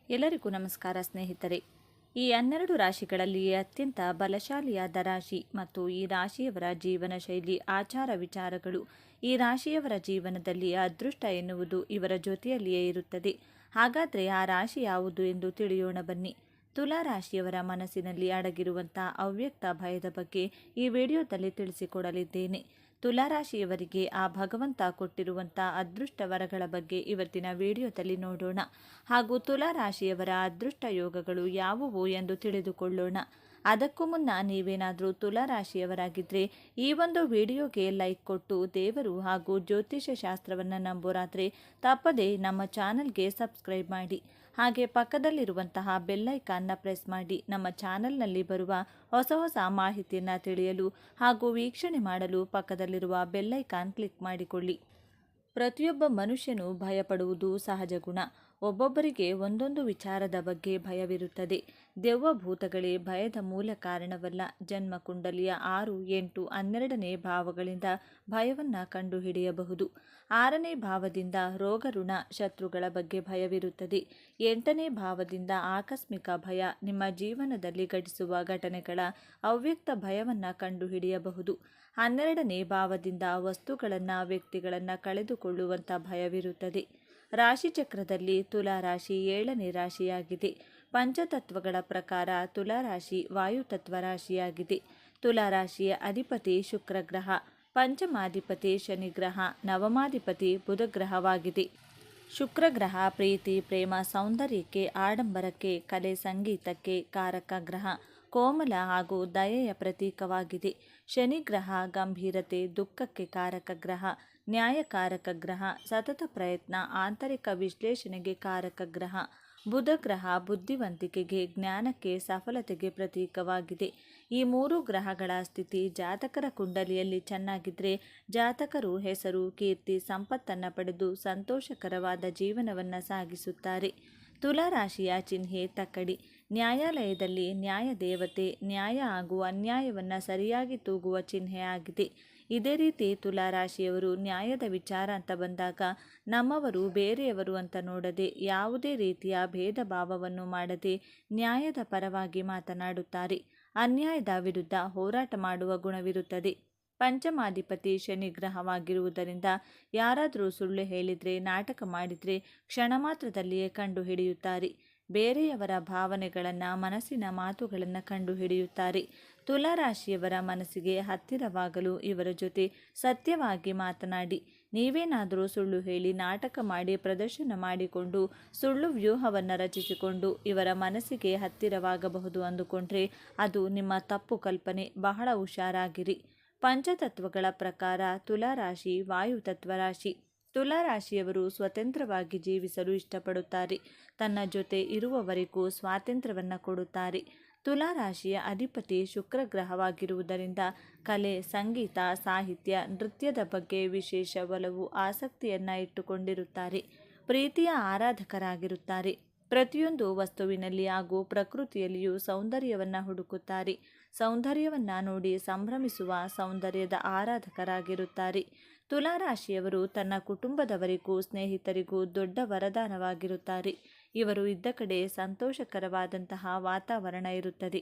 ಎಲ್ಲರಿಗೂ ನಮಸ್ಕಾರ ಸ್ನೇಹಿತರೆ. ಈ 12 ರಾಶಿಗಳಲ್ಲಿ ಅತ್ಯಂತ ಬಲಶಾಲಿಯಾದ ರಾಶಿ ಮತ್ತು ಈ ರಾಶಿಯವರ ಜೀವನ ಶೈಲಿ, ಆಚಾರ ವಿಚಾರಗಳು, ಈ ರಾಶಿಯವರ ಜೀವನದಲ್ಲಿ ಅದೃಷ್ಟ ಎನ್ನುವುದು ಇವರ ಜೊತೆಯಲ್ಲಿಯೇ ಇರುತ್ತದೆ. ಹಾಗಾದರೆ ಆ ರಾಶಿ ಯಾವುದು ಎಂದು ತಿಳಿಯೋಣ ಬನ್ನಿ. ತುಲಾ ರಾಶಿಯವರ ಮನಸ್ಸಿನಲ್ಲಿ ಅಡಗಿರುವಂಥ ಅವ್ಯಕ್ತ ಭಯದ ಬಗ್ಗೆ ಈ ವಿಡಿಯೋದಲ್ಲಿ ತಿಳಿಸಿಕೊಡಲಿದ್ದೇನೆ. ತುಲಾರಾಶಿಯವರಿಗೆ ಆ ಭಗವಂತ ಕೊಟ್ಟಿರುವಂಥ ಅದೃಷ್ಟ ವರಗಳ ಬಗ್ಗೆ ಇವತ್ತಿನ ವಿಡಿಯೋದಲ್ಲಿ ನೋಡೋಣ. ಹಾಗೂ ತುಲಾರಾಶಿಯವರ ಅದೃಷ್ಟ ಯೋಗಗಳು ಯಾವುವು ಎಂದು ತಿಳಿದುಕೊಳ್ಳೋಣ. ಅದಕ್ಕೂ ಮುನ್ನ ನೀವೇನಾದರೂ ತುಲಾರಾಶಿಯವರಾಗಿದ್ದರೆ ಈ ಒಂದು ವಿಡಿಯೋಗೆ ಲೈಕ್ ಕೊಟ್ಟು ದೇವರು ಹಾಗೂ ಜ್ಯೋತಿಷ್ಯ ಶಾಸ್ತ್ರವನ್ನು ನಂಬೋರಾದರೆ ತಪ್ಪದೇ ನಮ್ಮ ಚಾನಲ್ಗೆ ಸಬ್ಸ್ಕ್ರೈಬ್ ಮಾಡಿ. ಹಾಗೆ ಪಕ್ಕದಲ್ಲಿರುವಂತಹ ಬೆಲ್ಲೈಕಾನ್ನ ಪ್ರೆಸ್ ಮಾಡಿ ನಮ್ಮ ಚಾನಲ್ನಲ್ಲಿ ಬರುವ ಹೊಸ ಮಾಹಿತಿಯನ್ನು ತಿಳಿಯಲು ಹಾಗೂ ವೀಕ್ಷಣೆ ಮಾಡಲು ಪಕ್ಕದಲ್ಲಿರುವ ಬೆಲ್ಲೈಕಾನ್ ಕ್ಲಿಕ್ ಮಾಡಿಕೊಳ್ಳಿ. ಪ್ರತಿಯೊಬ್ಬ ಮನುಷ್ಯನು ಭಯಪಡುವುದು ಸಹಜ ಗುಣ. ಒಬ್ಬೊಬ್ಬರಿಗೆ ಒಂದೊಂದು ವಿಚಾರದ ಬಗ್ಗೆ ಭಯವಿರುತ್ತದೆ. ದೆವ್ವ ಭೂತಗಳೇ ಭಯದ ಮೂಲ ಕಾರಣವಲ್ಲ. ಜನ್ಮ ಕುಂಡಲಿಯ 6, 8, 12ನೇ ಭಾವಗಳಿಂದ ಭಯವನ್ನು ಕಂಡುಹಿಡಿಯಬಹುದು. 6ನೇ ಭಾವದಿಂದ ರೋಗ ಋಣ ಶತ್ರುಗಳ ಬಗ್ಗೆ ಭಯವಿರುತ್ತದೆ. 8ನೇ ಭಾವದಿಂದ ಆಕಸ್ಮಿಕ ಭಯ, ನಿಮ್ಮ ಜೀವನದಲ್ಲಿ ಘಟಿಸುವ ಘಟನೆಗಳ ಅವ್ಯಕ್ತ ಭಯವನ್ನು ಕಂಡುಹಿಡಿಯಬಹುದು. 12ನೇ ಭಾವದಿಂದ ವಸ್ತುಗಳನ್ನು ವ್ಯಕ್ತಿಗಳನ್ನು ಕಳೆದುಕೊಳ್ಳುವಂಥ ಭಯವಿರುತ್ತದೆ. ರಾಶಿಚಕ್ರದಲ್ಲಿ ತುಲಾರಾಶಿ 7ನೇ ರಾಶಿಯಾಗಿದೆ. ಪಂಚತತ್ವಗಳ ಪ್ರಕಾರ ತುಲಾರಾಶಿ ವಾಯುತತ್ವ ರಾಶಿಯಾಗಿದೆ. ತುಲಾರಾಶಿಯ ಅಧಿಪತಿ ಶುಕ್ರಗ್ರಹ, ಪಂಚಮಾಧಿಪತಿ ಶನಿಗ್ರಹ, ನವಮಾಧಿಪತಿ ಬುಧಗ್ರಹವಾಗಿದೆ. ಶುಕ್ರಗ್ರಹ ಪ್ರೀತಿ, ಪ್ರೇಮ, ಸೌಂದರ್ಯಕ್ಕೆ, ಆಡಂಬರಕ್ಕೆ, ಕಲೆ, ಸಂಗೀತಕ್ಕೆ ಕಾರಕ ಗ್ರಹ. ಕೋಮಲ ಹಾಗೂ ದಯೆಯ ಪ್ರತೀಕವಾಗಿದೆ. ಶನಿಗ್ರಹ ಗಂಭೀರತೆ, ದುಃಖಕ್ಕೆ ಕಾರಕ ಗ್ರಹ, ನ್ಯಾಯಕಾರಕ ಗ್ರಹ, ಸತತ ಪ್ರಯತ್ನ, ಆಂತರಿಕ ವಿಶ್ಲೇಷಣೆಗೆ ಕಾರಕ ಗ್ರಹ. ಬುಧಗ್ರಹ ಬುದ್ಧಿವಂತಿಕೆಗೆ, ಜ್ಞಾನಕ್ಕೆ, ಸಫಲತೆಗೆ ಪ್ರತೀಕವಾಗಿದೆ. ಈ 3 ಗ್ರಹಗಳ ಸ್ಥಿತಿ ಜಾತಕರ ಕುಂಡಲಿಯಲ್ಲಿ ಚೆನ್ನಾಗಿದ್ದರೆ ಜಾತಕರು ಹೆಸರು, ಕೀರ್ತಿ, ಸಂಪತ್ತನ್ನು ಪಡೆದು ಸಂತೋಷಕರವಾದ ಜೀವನವನ್ನು ಸಾಗಿಸುತ್ತಾರೆ. ತುಲಾರಾಶಿಯ ಚಿಹ್ನೆ ತಕ್ಕಡಿ. ನ್ಯಾಯಾಲಯದಲ್ಲಿ ನ್ಯಾಯದೇವತೆ ನ್ಯಾಯ ಹಾಗೂ ಅನ್ಯಾಯವನ್ನು ಸರಿಯಾಗಿ ತೂಗುವ ಚಿಹ್ನೆ ಆಗಿದೆ. ಇದೇ ರೀತಿ ತುಲಾರಾಶಿಯವರು ನ್ಯಾಯದ ವಿಚಾರ ಅಂತ ಬಂದಾಗ ನಮ್ಮವರು ಬೇರೆಯವರು ಅಂತ ನೋಡದೆ, ಯಾವುದೇ ರೀತಿಯ ಭೇದ ಭಾವವನ್ನು ಮಾಡದೆ ನ್ಯಾಯದ ಪರವಾಗಿ ಮಾತನಾಡುತ್ತಾರೆ. ಅನ್ಯಾಯದ ವಿರುದ್ಧ ಹೋರಾಟ ಮಾಡುವ ಗುಣವಿರುತ್ತದೆ. ಪಂಚಮಾಧಿಪತಿ ಶನಿಗ್ರಹವಾಗಿರುವುದರಿಂದ ಯಾರಾದರೂ ಸುಳ್ಳು ಹೇಳಿದರೆ, ನಾಟಕ ಮಾಡಿದರೆ ಕ್ಷಣ ಮಾತ್ರದಲ್ಲಿಯೇ ಕಂಡುಹಿಡಿಯುತ್ತಾರೆ. ಬೇರೆಯವರ ಭಾವನೆಗಳನ್ನು, ಮನಸ್ಸಿನ ಮಾತುಗಳನ್ನು ಕಂಡುಹಿಡಿಯುತ್ತಾರೆ. ತುಲಾರಾಶಿಯವರ ಮನಸ್ಸಿಗೆ ಹತ್ತಿರವಾಗಲು ಇವರ ಜೊತೆ ಸತ್ಯವಾಗಿ ಮಾತನಾಡಿ. ನೀವೇನಾದರೂ ಸುಳ್ಳು ಹೇಳಿ, ನಾಟಕ ಮಾಡಿ, ಪ್ರದರ್ಶನ ಮಾಡಿಕೊಂಡು, ಸುಳ್ಳು ವ್ಯೂಹವನ್ನು ರಚಿಸಿಕೊಂಡು ಇವರ ಮನಸ್ಸಿಗೆ ಹತ್ತಿರವಾಗಬಹುದು ಅಂದುಕೊಂಡ್ರೆ ಅದು ನಿಮ್ಮ ತಪ್ಪು ಕಲ್ಪನೆ. ಬಹಳ ಹುಷಾರಾಗಿರಿ. ಪಂಚತತ್ವಗಳ ಪ್ರಕಾರ ತುಲಾರಾಶಿ ವಾಯುತತ್ವ ರಾಶಿ. ತುಲಾರಾಶಿಯವರು ಸ್ವತಂತ್ರವಾಗಿ ಜೀವಿಸಲು ಇಷ್ಟಪಡುತ್ತಾರೆ. ತನ್ನ ಜೊತೆ ಇರುವವರಿಗೂ ಸ್ವಾತಂತ್ರ್ಯವನ್ನು ಕೊಡುತ್ತಾರೆ. ತುಲಾರಾಶಿಯ ಅಧಿಪತಿ ಶುಕ್ರಗ್ರಹವಾಗಿರುವುದರಿಂದ ಕಲೆ, ಸಂಗೀತ, ಸಾಹಿತ್ಯ, ನೃತ್ಯದ ಬಗ್ಗೆ ವಿಶೇಷ ಒಲವು, ಆಸಕ್ತಿಯನ್ನು ಇಟ್ಟುಕೊಂಡಿರುತ್ತಾರೆ. ಪ್ರೀತಿಯ ಆರಾಧಕರಾಗಿರುತ್ತಾರೆ. ಪ್ರತಿಯೊಂದು ವಸ್ತುವಿನಲ್ಲಿ ಹಾಗೂ ಪ್ರಕೃತಿಯಲ್ಲಿಯೂ ಸೌಂದರ್ಯವನ್ನು ಹುಡುಕುತ್ತಾರೆ. ಸೌಂದರ್ಯವನ್ನು ನೋಡಿ ಸಂಭ್ರಮಿಸುವ ಸೌಂದರ್ಯದ ಆರಾಧಕರಾಗಿರುತ್ತಾರೆ. ತುಲಾರಾಶಿಯವರು ತನ್ನ ಕುಟುಂಬದವರಿಗೂ ಸ್ನೇಹಿತರಿಗೂ ದೊಡ್ಡ ವರದಾನವಾಗಿರುತ್ತಾರೆ. ಇವರು ಇದ್ದ ಕಡೆ ಸಂತೋಷಕರವಾದಂತಹ ವಾತಾವರಣ ಇರುತ್ತದೆ.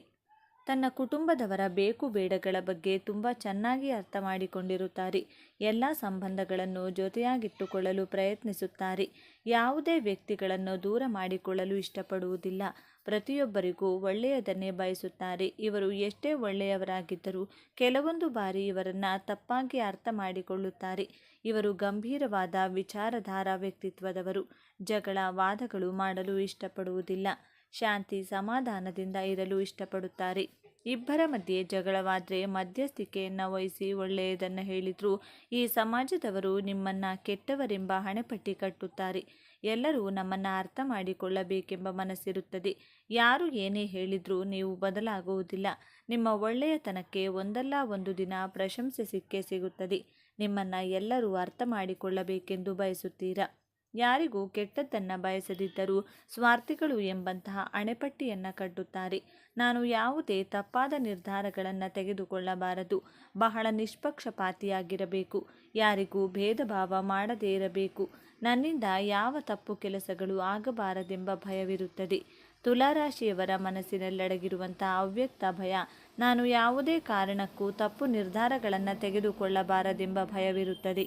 ತನ್ನ ಕುಟುಂಬದವರ ಬೇಕು ಬೇಡಗಳ ಬಗ್ಗೆ ತುಂಬ ಚೆನ್ನಾಗಿ ಅರ್ಥ ಮಾಡಿಕೊಂಡಿರುತ್ತಾರೆ. ಎಲ್ಲ ಸಂಬಂಧಗಳನ್ನು ಜೊತೆಯಾಗಿಟ್ಟುಕೊಳ್ಳಲು ಪ್ರಯತ್ನಿಸುತ್ತಾರೆ. ಯಾವುದೇ ವ್ಯಕ್ತಿಗಳನ್ನು ದೂರ ಮಾಡಿಕೊಳ್ಳಲು ಇಷ್ಟಪಡುವುದಿಲ್ಲ. ಪ್ರತಿಯೊಬ್ಬರಿಗೂ ಒಳ್ಳೆಯದನ್ನೇ ಬಯಸುತ್ತಾರೆ. ಇವರು ಎಷ್ಟೇ ಒಳ್ಳೆಯವರಾಗಿದ್ದರೂ ಕೆಲವೊಂದು ಬಾರಿ ಇವರನ್ನು ತಪ್ಪಾಗಿ ಅರ್ಥ ಮಾಡಿಕೊಳ್ಳುತ್ತಾರೆ. ಇವರು ಗಂಭೀರವಾದ ವಿಚಾರಧಾರ ವ್ಯಕ್ತಿತ್ವದವರು. ಜಗಳ, ವಾದಗಳು ಮಾಡಲು ಇಷ್ಟಪಡುವುದಿಲ್ಲ. ಶಾಂತಿ, ಸಮಾಧಾನದಿಂದ ಇರಲು ಇಷ್ಟಪಡುತ್ತಾರೆ. ಇಬ್ಬರ ಮಧ್ಯೆ ಜಗಳವಾದರೆ ಮಧ್ಯಸ್ಥಿಕೆಯನ್ನು ವಹಿಸಿ ಒಳ್ಳೆಯದನ್ನು ಹೇಳಿದರೂ ಈ ಸಮಾಜದವರು ನಿಮ್ಮನ್ನು ಕೆಟ್ಟವರೆಂಬ ಹಣೆಪಟ್ಟಿ ಕಟ್ಟುತ್ತಾರೆ. ಎಲ್ಲರೂ ನಮ್ಮನ್ನು ಅರ್ಥ ಮಾಡಿಕೊಳ್ಳಬೇಕೆಂಬ ಮನಸ್ಸಿರುತ್ತದೆ. ಯಾರು ಏನೇ ಹೇಳಿದರೂ ನೀವು ಬದಲಾಗುವುದಿಲ್ಲ. ನಿಮ್ಮ ಒಳ್ಳೆಯತನಕ್ಕೆ ಒಂದಲ್ಲ ಒಂದು ದಿನ ಪ್ರಶಂಸೆ ಸಿಕ್ಕೇ ಸಿಗುತ್ತದೆ. ನಿಮ್ಮನ್ನು ಎಲ್ಲರೂ ಅರ್ಥ ಮಾಡಿಕೊಳ್ಳಬೇಕೆಂದು ಬಯಸುತ್ತೀರಾ. ಯಾರಿಗೂ ಕೆಟ್ಟದ್ದನ್ನು ಬಯಸದಿದ್ದರೂ ಸ್ವಾರ್ಥಿಗಳು ಎಂಬಂತಹ ಅಣೆಪಟ್ಟಿಯನ್ನು ಕಟ್ಟುತ್ತಾರೆ. ನಾನು ಯಾವುದೇ ತಪ್ಪಾದ ನಿರ್ಧಾರಗಳನ್ನು ತೆಗೆದುಕೊಳ್ಳಬಾರದು. ಬಹಳ ನಿಷ್ಪಕ್ಷಪಾತಿಯಾಗಿರಬೇಕು. ಯಾರಿಗೂ ಭೇದ ಭಾವ ಮಾಡದೇ ಇರಬೇಕು. ನನ್ನಿಂದ ಯಾವ ತಪ್ಪು ಕೆಲಸಗಳು ಆಗಬಾರದೆಂಬ ಭಯವಿರುತ್ತದೆ. ತುಲಾರಾಶಿಯವರ ಮನಸ್ಸಿನಲ್ಲಡಗಿರುವಂಥ ಅವ್ಯಕ್ತ ಭಯ, ನಾನು ಯಾವುದೇ ಕಾರಣಕ್ಕೂ ತಪ್ಪು ನಿರ್ಧಾರಗಳನ್ನು ತೆಗೆದುಕೊಳ್ಳಬಾರದೆಂಬ ಭಯವಿರುತ್ತದೆ.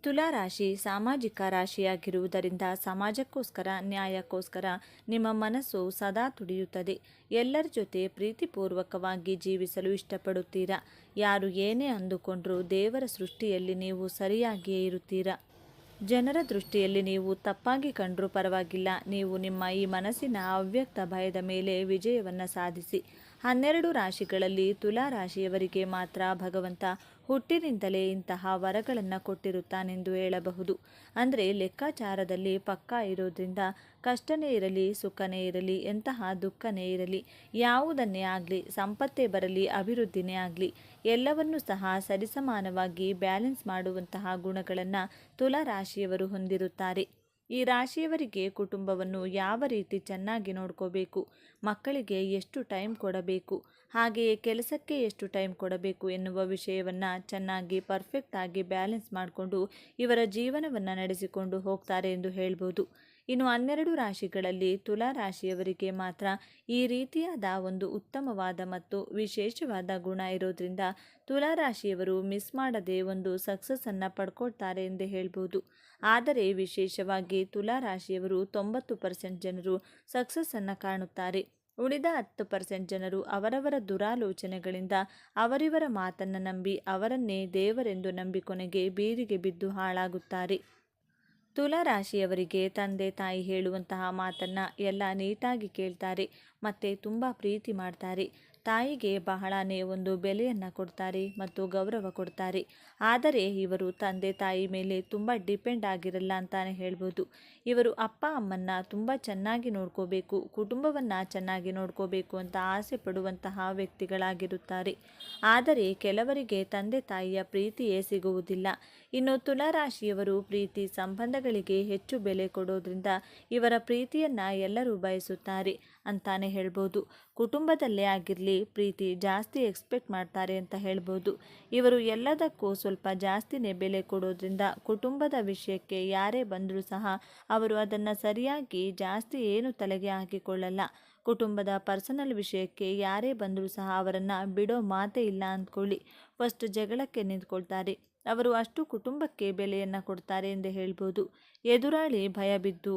ತುಲಾರಾಶಿ ಸಾಮಾಜಿಕ ರಾಶಿಯಾಗಿರುವುದರಿಂದ ಸಮಾಜಕ್ಕೋಸ್ಕರ, ನ್ಯಾಯಕ್ಕೋಸ್ಕರ ನಿಮ್ಮ ಮನಸ್ಸು ಸದಾ ತುಡಿಯುತ್ತದೆ. ಎಲ್ಲರ ಜೊತೆ ಪ್ರೀತಿಪೂರ್ವಕವಾಗಿ ಜೀವಿಸಲು ಇಷ್ಟಪಡುತ್ತೀರಾ. ಯಾರು ಏನೇ ಅಂದುಕೊಂಡ್ರೂ ದೇವರ ಸೃಷ್ಟಿಯಲ್ಲಿ ನೀವು ಸರಿಯಾಗಿಯೇ ಇರುತ್ತೀರಾ. ಜನರ ದೃಷ್ಟಿಯಲ್ಲಿ ನೀವು ತಪ್ಪಾಗಿ ಕಂಡರೂ ಪರವಾಗಿಲ್ಲ, ನೀವು ನಿಮ್ಮ ಈ ಮನಸ್ಸಿನ ಅವ್ಯಕ್ತ ಭಯದ ಮೇಲೆ ವಿಜಯವನ್ನು ಸಾಧಿಸಿ. 12 ರಾಶಿಗಳಲ್ಲಿ ತುಲಾ ರಾಶಿಯವರಿಗೆ ಮಾತ್ರ ಭಗವಂತ ಹುಟ್ಟಿನಿಂದಲೇ ಇಂತಹ ವರಗಳನ್ನು ಕೊಟ್ಟಿರುತ್ತಾನೆಂದು ಹೇಳಬಹುದು. ಅಂದರೆ ಲೆಕ್ಕಾಚಾರದಲ್ಲಿ ಪಕ್ಕಾ ಇರೋದ್ರಿಂದ ಕಷ್ಟನೇ ಇರಲಿ, ಸುಖನೇ ಇರಲಿ, ಎಂತಹ ದುಃಖನೇ ಇರಲಿ, ಯಾವುದನ್ನೇ ಆಗಲಿ, ಸಂಪತ್ತೇ ಬರಲಿ, ಅಭಿವೃದ್ಧಿನೇ ಆಗಲಿ, ಎಲ್ಲವನ್ನೂ ಸಹ ಸರಿಸಮಾನವಾಗಿ ಬ್ಯಾಲೆನ್ಸ್ ಮಾಡುವಂತಹ ಗುಣಗಳನ್ನು ತುಲಾ ರಾಶಿಯವರು ಹೊಂದಿರುತ್ತಾರೆ. ಈ ರಾಶಿಯವರಿಗೆ ಕುಟುಂಬವನ್ನು ಯಾವ ರೀತಿ ಚೆನ್ನಾಗಿ ನೋಡ್ಕೋಬೇಕು, ಮಕ್ಕಳಿಗೆ ಎಷ್ಟು ಟೈಮ್ ಕೊಡಬೇಕು, ಹಾಗೆಯೇ ಕೆಲಸಕ್ಕೆ ಎಷ್ಟು ಟೈಮ್ ಕೊಡಬೇಕು ಎನ್ನುವ ವಿಷಯವನ್ನು ಚೆನ್ನಾಗಿ ಪರ್ಫೆಕ್ಟಾಗಿ ಬ್ಯಾಲೆನ್ಸ್ ಮಾಡಿಕೊಂಡು ಇವರ ಜೀವನವನ್ನು ನಡೆಸಿಕೊಂಡು ಹೋಗ್ತಾರೆ ಎಂದು ಹೇಳ್ಬೋದು. ಇನ್ನು 12 ರಾಶಿಗಳಲ್ಲಿ ತುಲಾ ರಾಶಿಯವರಿಗೆ ಮಾತ್ರ ಈ ರೀತಿಯಾದ ಒಂದು ಉತ್ತಮವಾದ ಮತ್ತು ವಿಶೇಷವಾದ ಗುಣ ಇರೋದ್ರಿಂದ ತುಲಾ ರಾಶಿಯವರು ಮಿಸ್ ಮಾಡದೆ ಒಂದು ಸಕ್ಸಸ್ಸನ್ನು ಪಡ್ಕೊಳ್ತಾರೆ ಎಂದೇ ಹೇಳ್ಬೋದು. ಆದರೆ ವಿಶೇಷವಾಗಿ ತುಲಾ ರಾಶಿಯವರು 90% ಜನರು ಸಕ್ಸಸ್ಸನ್ನು ಕಾಣುತ್ತಾರೆ. ಉಳಿದ 10% ಜನರು ಅವರವರ ದುರಾಲೋಚನೆಗಳಿಂದ ಅವರಿವರ ಮಾತನ್ನು ನಂಬಿ ಅವರನ್ನೇ ದೇವರೆಂದು ನಂಬಿ ಕೊನೆಗೆ ಬೀದಿಗೆ ಬಿದ್ದು ಹಾಳಾಗುತ್ತಾರೆ. ತುಲಾ ರಾಶಿಯವರಿಗೆ ತಂದೆ ತಾಯಿ ಹೇಳುವಂತಹ ಮಾತನ್ನು ಎಲ್ಲ ನೀಟಾಗಿ ಕೇಳ್ತಾರೆ ಮತ್ತು ತುಂಬ ಪ್ರೀತಿ ಮಾಡ್ತಾರೆ. ತಾಯಿಗೆ ಬಹಳನೇ ಒಂದು ಬೆಲೆಯನ್ನು ಕೊಡ್ತಾರೆ ಮತ್ತು ಗೌರವ ಕೊಡ್ತಾರೆ. ಆದರೆ ಇವರು ತಂದೆ ತಾಯಿ ಮೇಲೆ ತುಂಬ ಡಿಪೆಂಡ್ ಆಗಿರಲ್ಲ ಅಂತಾನೆ ಹೇಳ್ಬೋದು. ಇವರು ಅಪ್ಪ ಅಮ್ಮನ್ನ ತುಂಬ ಚೆನ್ನಾಗಿ ನೋಡ್ಕೋಬೇಕು, ಕುಟುಂಬವನ್ನು ಚೆನ್ನಾಗಿ ನೋಡ್ಕೋಬೇಕು ಅಂತ ಆಸೆ ಪಡುವಂತಹ ವ್ಯಕ್ತಿಗಳಾಗಿರುತ್ತಾರೆ. ಆದರೆ ಕೆಲವರಿಗೆ ತಂದೆ ತಾಯಿಯ ಪ್ರೀತಿಯೇ ಸಿಗುವುದಿಲ್ಲ. ಇನ್ನು ತುಲಾ ರಾಶಿಯವರು ಪ್ರೀತಿ ಸಂಬಂಧಗಳಿಗೆ ಹೆಚ್ಚು ಬೆಲೆ ಕೊಡೋದ್ರಿಂದ ಇವರ ಪ್ರೀತಿಯನ್ನು ಎಲ್ಲರೂ ಬಯಸುತ್ತಾರೆ ಅಂತಾನೆ ಹೇಳ್ಬೋದು. ಕುಟುಂಬದಲ್ಲೇ ಆಗಿರಲಿ ಪ್ರೀತಿ ಜಾಸ್ತಿ ಎಕ್ಸ್ಪೆಕ್ಟ್ ಮಾಡ್ತಾರೆ ಅಂತ ಹೇಳ್ಬೋದು. ಇವರು ಎಲ್ಲದಕ್ಕೂ ಸ್ವಲ್ಪ ಜಾಸ್ತಿನೇ ಬೆಲೆ ಕೊಡೋದ್ರಿಂದ ಕುಟುಂಬದ ವಿಷಯಕ್ಕೆ ಯಾರೇ ಬಂದರೂ ಸಹ ಅವರು ಅದನ್ನು ಸರಿಯಾಗಿ ಜಾಸ್ತಿ ಏನು ತಲೆಗೆ ಹಾಕಿಕೊಳ್ಳಲ್ಲ. ಕುಟುಂಬದ ಪರ್ಸನಲ್ ವಿಷಯಕ್ಕೆ ಯಾರೇ ಬಂದರೂ ಸಹ ಅವರನ್ನು ಬಿಡೋ ಮಾತೇ ಇಲ್ಲ ಅಂದ್ಕೊಳ್ಳಿ. ಫಸ್ಟ್ ಜಗಳಕ್ಕೆ ನಿಂತ್ಕೊಳ್ತಾರೆ. ಅವರು ಅಷ್ಟು ಕುಟುಂಬಕ್ಕೆ ಬೆಲೆಯನ್ನು ಕೊಡ್ತಾರೆ ಎಂದೇ ಹೇಳ್ಬೋದು. ಎದುರಾಳಿ ಭಯ ಬಿದ್ದು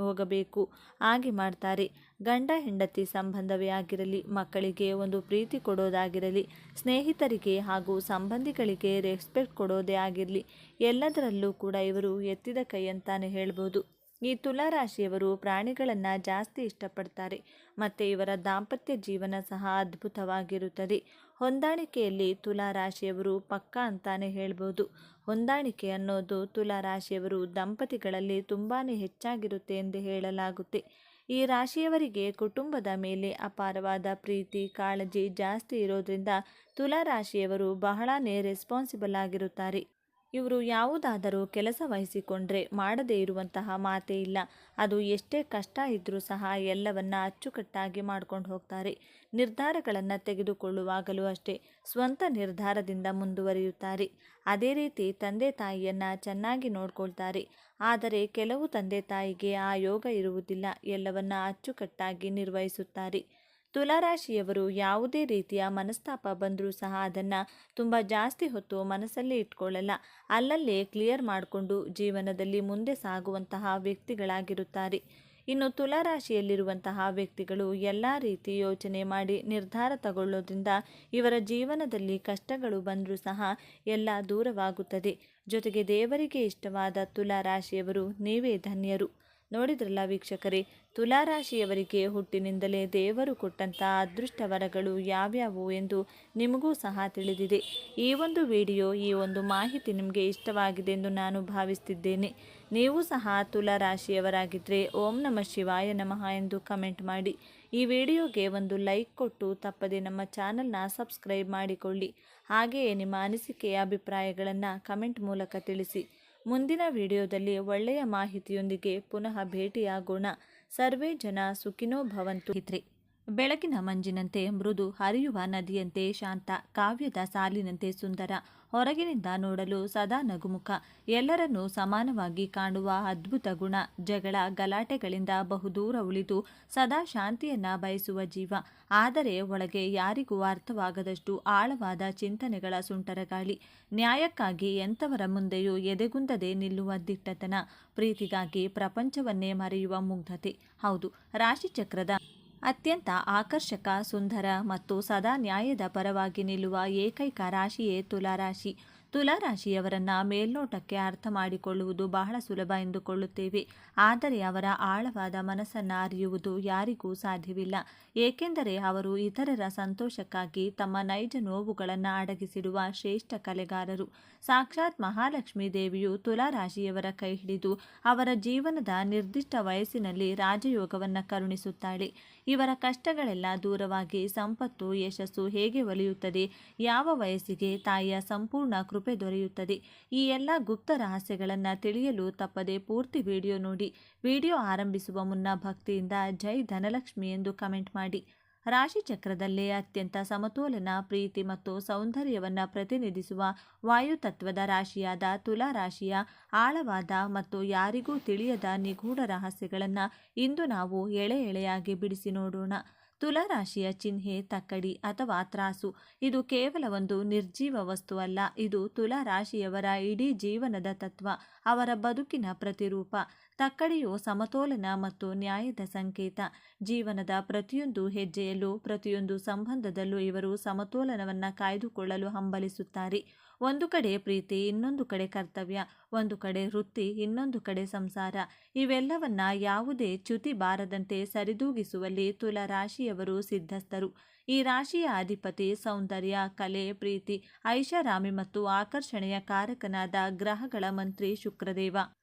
ಹೋಗಬೇಕು ಹಾಗೆ ಮಾಡ್ತಾರೆ. ಗಂಡ ಹೆಂಡತಿ ಸಂಬಂಧವೇ ಆಗಿರಲಿ, ಮಕ್ಕಳಿಗೆ ಒಂದು ಪ್ರೀತಿ ಕೊಡೋದಾಗಿರಲಿ, ಸ್ನೇಹಿತರಿಗೆ ಹಾಗೂ ಸಂಬಂಧಿಗಳಿಗೆ ರೆಸ್ಪೆಕ್ಟ್ ಕೊಡೋದೇ ಆಗಿರಲಿ, ಎಲ್ಲದರಲ್ಲೂ ಕೂಡ ಇವರು ಎತ್ತಿದ ಕೈ ಅಂತಾನೆ ಹೇಳ್ಬೋದು. ಈ ತುಲಾ ರಾಶಿಯವರು ಪ್ರಾಣಿಗಳನ್ನು ಜಾಸ್ತಿ ಇಷ್ಟಪಡ್ತಾರೆ ಮತ್ತು ಇವರ ದಾಂಪತ್ಯ ಜೀವನ ಸಹ ಅದ್ಭುತವಾಗಿರುತ್ತದೆ. ಹೊಂದಾಣಿಕೆಯಲ್ಲಿ ತುಲಾ ರಾಶಿಯವರು ಪಕ್ಕಾ ಅಂತಾನೆ ಹೇಳ್ಬೋದು. ಹೊಂದಾಣಿಕೆ ಅನ್ನೋದು ತುಲಾ ರಾಶಿಯವರು ದಂಪತಿಗಳಲ್ಲಿ ತುಂಬಾ ಹೆಚ್ಚಾಗಿರುತ್ತೆ ಎಂದು ಹೇಳಲಾಗುತ್ತೆ. ಈ ರಾಶಿಯವರಿಗೆ ಕುಟುಂಬದ ಮೇಲೆ ಅಪಾರವಾದ ಪ್ರೀತಿ ಕಾಳಜಿ ಜಾಸ್ತಿ ಇರೋದ್ರಿಂದ ತುಲಾ ರಾಶಿಯವರು ಬಹಳನೇ ರೆಸ್ಪಾನ್ಸಿಬಲ್ ಆಗಿರುತ್ತಾರೆ. ಇವರು ಯಾವುದಾದರೂ ಕೆಲಸ ವಹಿಸಿಕೊಂಡ್ರೆ ಮಾಡದೇ ಇರುವಂತಹ ಮಾತೇ ಇಲ್ಲ. ಅದು ಎಷ್ಟೇ ಕಷ್ಟ ಇದ್ದರೂ ಸಹ ಎಲ್ಲವನ್ನ ಅಚ್ಚುಕಟ್ಟಾಗಿ ಮಾಡ್ಕೊಂಡು ಹೋಗ್ತಾರೆ. ನಿರ್ಧಾರಗಳನ್ನು ತೆಗೆದುಕೊಳ್ಳುವಾಗಲೂ ಅಷ್ಟೇ ಸ್ವಂತ ನಿರ್ಧಾರದಿಂದ ಮುಂದುವರಿಯುತ್ತಾರೆ. ಅದೇ ರೀತಿ ತಂದೆ ತಾಯಿಯನ್ನು ಚೆನ್ನಾಗಿ ನೋಡ್ಕೊಳ್ತಾರೆ. ಆದರೆ ಕೆಲವು ತಂದೆ ತಾಯಿಗೆ ಆ ಯೋಗ ಇರುವುದಿಲ್ಲ, ಎಲ್ಲವನ್ನ ಅಚ್ಚುಕಟ್ಟಾಗಿ ನಿರ್ವಹಿಸುತ್ತಾರೆ. ತುಲಾ ರಾಶಿಯವರು ಯಾವುದೇ ರೀತಿಯ ಮನಸ್ತಾಪ ಬಂದರೂ ಸಹ ಅದನ್ನು ತುಂಬ ಜಾಸ್ತಿ ಹೊತ್ತು ಮನಸ್ಸಲ್ಲೇ ಇಟ್ಕೊಳ್ಳಲ್ಲ. ಅಲ್ಲಲ್ಲೇ ಕ್ಲಿಯರ್ ಮಾಡಿಕೊಂಡು ಜೀವನದಲ್ಲಿ ಮುಂದೆ ಸಾಗುವಂತಹ ವ್ಯಕ್ತಿಗಳಾಗಿರುತ್ತಾರೆ. ಇನ್ನು ತುಲಾ ರಾಶಿಯಲ್ಲಿರುವಂತಹ ವ್ಯಕ್ತಿಗಳು ಎಲ್ಲ ರೀತಿ ಯೋಚನೆ ಮಾಡಿ ನಿರ್ಧಾರ ತಗೊಳ್ಳೋದ್ರಿಂದ ಇವರ ಜೀವನದಲ್ಲಿ ಕಷ್ಟಗಳು ಬಂದರೂ ಸಹ ಎಲ್ಲ ದೂರವಾಗುತ್ತದೆ. ಜೊತೆಗೆ ದೇವರಿಗೆ ಇಷ್ಟವಾದ ತುಲಾ ರಾಶಿಯವರು ನೀವೇ ಧನ್ಯರು. ನೋಡಿದ್ರಲ್ಲ ವೀಕ್ಷಕರೇ, ತುಲಾ ರಾಶಿಯವರಿಗೆ ಹುಟ್ಟಿನಿಂದಲೇ ದೇವರು ಕೊಟ್ಟಂಥ ಅದೃಷ್ಟ ವರಗಳು ಯಾವ್ಯಾವು ಎಂದು ನಿಮಗೂ ಸಹ ತಿಳಿದಿದೆ. ಈ ಒಂದು ವಿಡಿಯೋ, ಈ ಒಂದು ಮಾಹಿತಿ ನಿಮಗೆ ಇಷ್ಟವಾಗಿದೆ ಎಂದು ನಾನು ಭಾವಿಸ್ತಿದ್ದೇನೆ. ನೀವು ಸಹ ತುಲಾ ರಾಶಿಯವರಾಗಿದ್ದರೆ ಓಂ ನಮಃ ಶಿವಾಯ ನಮಃ ಎಂದು ಕಮೆಂಟ್ ಮಾಡಿ. ಈ ವಿಡಿಯೋಗೆ ಒಂದು ಲೈಕ್ ಕೊಟ್ಟು ತಪ್ಪದೆ ನಮ್ಮ ಚಾನಲ್ನ ಸಬ್ಸ್ಕ್ರೈಬ್ ಮಾಡಿಕೊಳ್ಳಿ. ಹಾಗೆಯೇ ನಿಮ್ಮ ಅನಿಸಿಕೆಯ ಅಭಿಪ್ರಾಯಗಳನ್ನು ಕಮೆಂಟ್ ಮೂಲಕ ತಿಳಿಸಿ. ಮುಂದಿನ ವಿಡಿಯೋದಲ್ಲಿ ಒಳ್ಳೆಯ ಮಾಹಿತಿಯೊಂದಿಗೆ ಪುನಃ ಭೇಟಿಯಾಗೋಣ. ಸರ್ವೇ ಜನ ಸುಖಿನೋ ಭವಂತು. ಬೆಳಕಿನ ಮಂಜಿನಂತೆ ಮೃದು, ಹರಿಯುವ ನದಿಯಂತೆ ಶಾಂತ, ಕಾವ್ಯದ ಸಾಲಿನಂತೆ ಸುಂದರ, ಹೊರಗಿನಿಂದ ನೋಡಲು ಸದಾ ನಗುಮುಖ, ಎಲ್ಲರನ್ನೂ ಸಮಾನವಾಗಿ ಕಾಣುವ ಅದ್ಭುತ ಗುಣ, ಜಗಳ ಗಲಾಟೆಗಳಿಂದ ಬಹುದೂರ ಉಳಿದು ಸದಾ ಶಾಂತಿಯನ್ನ ಬಯಸುವ ಜೀವ, ಆದರೆ ಒಳಗೆ ಯಾರಿಗೂ ಅರ್ಥವಾಗದಷ್ಟು ಆಳವಾದ ಚಿಂತನೆಗಳ ಸುಂಟರಗಾಳಿ, ನ್ಯಾಯಕ್ಕಾಗಿ ಎಂಥವರ ಮುಂದೆಯೂ ಎದೆಗುಂದದೆ ನಿಲ್ಲುವ ದಿಟ್ಟತನ, ಪ್ರೀತಿಗಾಗಿ ಪ್ರಪಂಚವನ್ನೇ ಮರೆಯುವ ಮುಗ್ಧತೆ. ಹೌದು, ರಾಶಿಚಕ್ರದ ಅತ್ಯಂತ ಆಕರ್ಷಕ, ಸುಂದರ ಮತ್ತು ಸದಾ ನ್ಯಾಯದ ಪರವಾಗಿ ನಿಲ್ಲುವ ಏಕೈಕ ರಾಶಿಯೇ ತುಲಾರಾಶಿ. ತುಲಾರಾಶಿಯವರನ್ನ ಮೇಲ್ನೋಟಕ್ಕೆ ಅರ್ಥ ಮಾಡಿಕೊಳ್ಳುವುದು ಬಹಳ ಸುಲಭ ಎಂದುಕೊಳ್ಳುತ್ತೇವೆ, ಆದರೆ ಅವರ ಆಳವಾದ ಮನಸ್ಸನ್ನು ಅರಿಯುವುದು ಯಾರಿಗೂ ಸಾಧ್ಯವಿಲ್ಲ. ಏಕೆಂದರೆ ಅವರು ಇತರರ ಸಂತೋಷಕ್ಕಾಗಿ ತಮ್ಮ ನೈಜ ನೋವುಗಳನ್ನು ಅಡಗಿಸಿಡುವ ಶ್ರೇಷ್ಠ ಕಲೆಗಾರರು. ಸಾಕ್ಷಾತ್ ಮಹಾಲಕ್ಷ್ಮೀ ದೇವಿಯು ತುಲಾರಾಶಿಯವರ ಕೈ ಹಿಡಿದು ಅವರ ಜೀವನದ ನಿರ್ದಿಷ್ಟ ವಯಸ್ಸಿನಲ್ಲಿ ರಾಜಯೋಗವನ್ನು ಕರುಣಿಸುತ್ತಾಳೆ. ಇವರ ಕಷ್ಟಗಳೆಲ್ಲ ದೂರವಾಗಿ ಸಂಪತ್ತು, ಯಶಸ್ಸು ಹೇಗೆ ಒಲಿಯುತ್ತದೆ, ಯಾವ ವಯಸ್ಸಿಗೆ ತಾಯಿಯ ಸಂಪೂರ್ಣ ಕೃಪೆ ದೊರೆಯುತ್ತದೆ, ಈ ಎಲ್ಲ ಗುಪ್ತ ರಹಸ್ಯಗಳನ್ನು ತಿಳಿಯಲು ತಪ್ಪದೆ ಪೂರ್ತಿ ವಿಡಿಯೋ ನೋಡಿ. ವಿಡಿಯೋ ಆರಂಭಿಸುವ ಮುನ್ನ ಭಕ್ತಿಯಿಂದ ಜೈ ಧನಲಕ್ಷ್ಮಿ ಎಂದು ಕಮೆಂಟ್ ಮಾಡಿ. ರಾಶಿಚಕ್ರದಲ್ಲೇ ಅತ್ಯಂತ ಸಮತೋಲನ, ಪ್ರೀತಿ ಮತ್ತು ಸೌಂದರ್ಯವನ್ನು ಪ್ರತಿನಿಧಿಸುವ ವಾಯುತತ್ವದ ರಾಶಿಯಾದ ತುಲಾ ರಾಶಿಯ ಆಳವಾದ ಮತ್ತು ಯಾರಿಗೂ ತಿಳಿಯದ ನಿಗೂಢ ರಹಸ್ಯಗಳನ್ನು ಇಂದು ನಾವು ಎಳೆ ಎಳೆಯಾಗಿ ಬಿಡಿಸಿ ನೋಡೋಣ. ತುಲಾರಾಶಿಯ ಚಿಹ್ನೆ ತಕ್ಕಡಿ ಅಥವಾ ತ್ರಾಸು. ಇದು ಕೇವಲ ಒಂದು ನಿರ್ಜೀವ ವಸ್ತು ಅಲ್ಲ, ಇದು ತುಲಾರಾಶಿಯವರ ಇಡೀ ಜೀವನದ ತತ್ವ, ಅವರ ಬದುಕಿನ ಪ್ರತಿರೂಪ. ತಕ್ಕಡಿಯು ಸಮತೋಲನ ಮತ್ತು ನ್ಯಾಯದ ಸಂಕೇತ. ಜೀವನದ ಪ್ರತಿಯೊಂದು ಹೆಜ್ಜೆಯಲ್ಲೂ, ಪ್ರತಿಯೊಂದು ಸಂಬಂಧದಲ್ಲೂ ಇವರು ಸಮತೋಲನವನ್ನು ಕಾಯ್ದುಕೊಳ್ಳಲು ಹಂಬಲಿಸುತ್ತಾರೆ. ಒಂದು ಕಡೆ ಪ್ರೀತಿ, ಇನ್ನೊಂದು ಕಡೆ ಕರ್ತವ್ಯ, ಒಂದು ಕಡೆ ವೃತ್ತಿ, ಇನ್ನೊಂದು ಕಡೆ ಸಂಸಾರ. ಇವೆಲ್ಲವನ್ನ ಯಾವುದೇ ಚ್ಯುತಿ ಬಾರದಂತೆ ಸರಿದೂಗಿಸುವಲ್ಲಿ ತುಲಾ ರಾಶಿಯವರು ಸಿದ್ಧಸ್ಥರು. ಈ ರಾಶಿಯ ಅಧಿಪತಿ ಸೌಂದರ್ಯ, ಕಲೆ, ಪ್ರೀತಿ, ಐಷಾರಾಮಿ ಮತ್ತು ಆಕರ್ಷಣೆಯ ಕಾರಕನಾದ ಗ್ರಹಗಳ ಮಂತ್ರಿ ಶುಕ್ರದೇವ.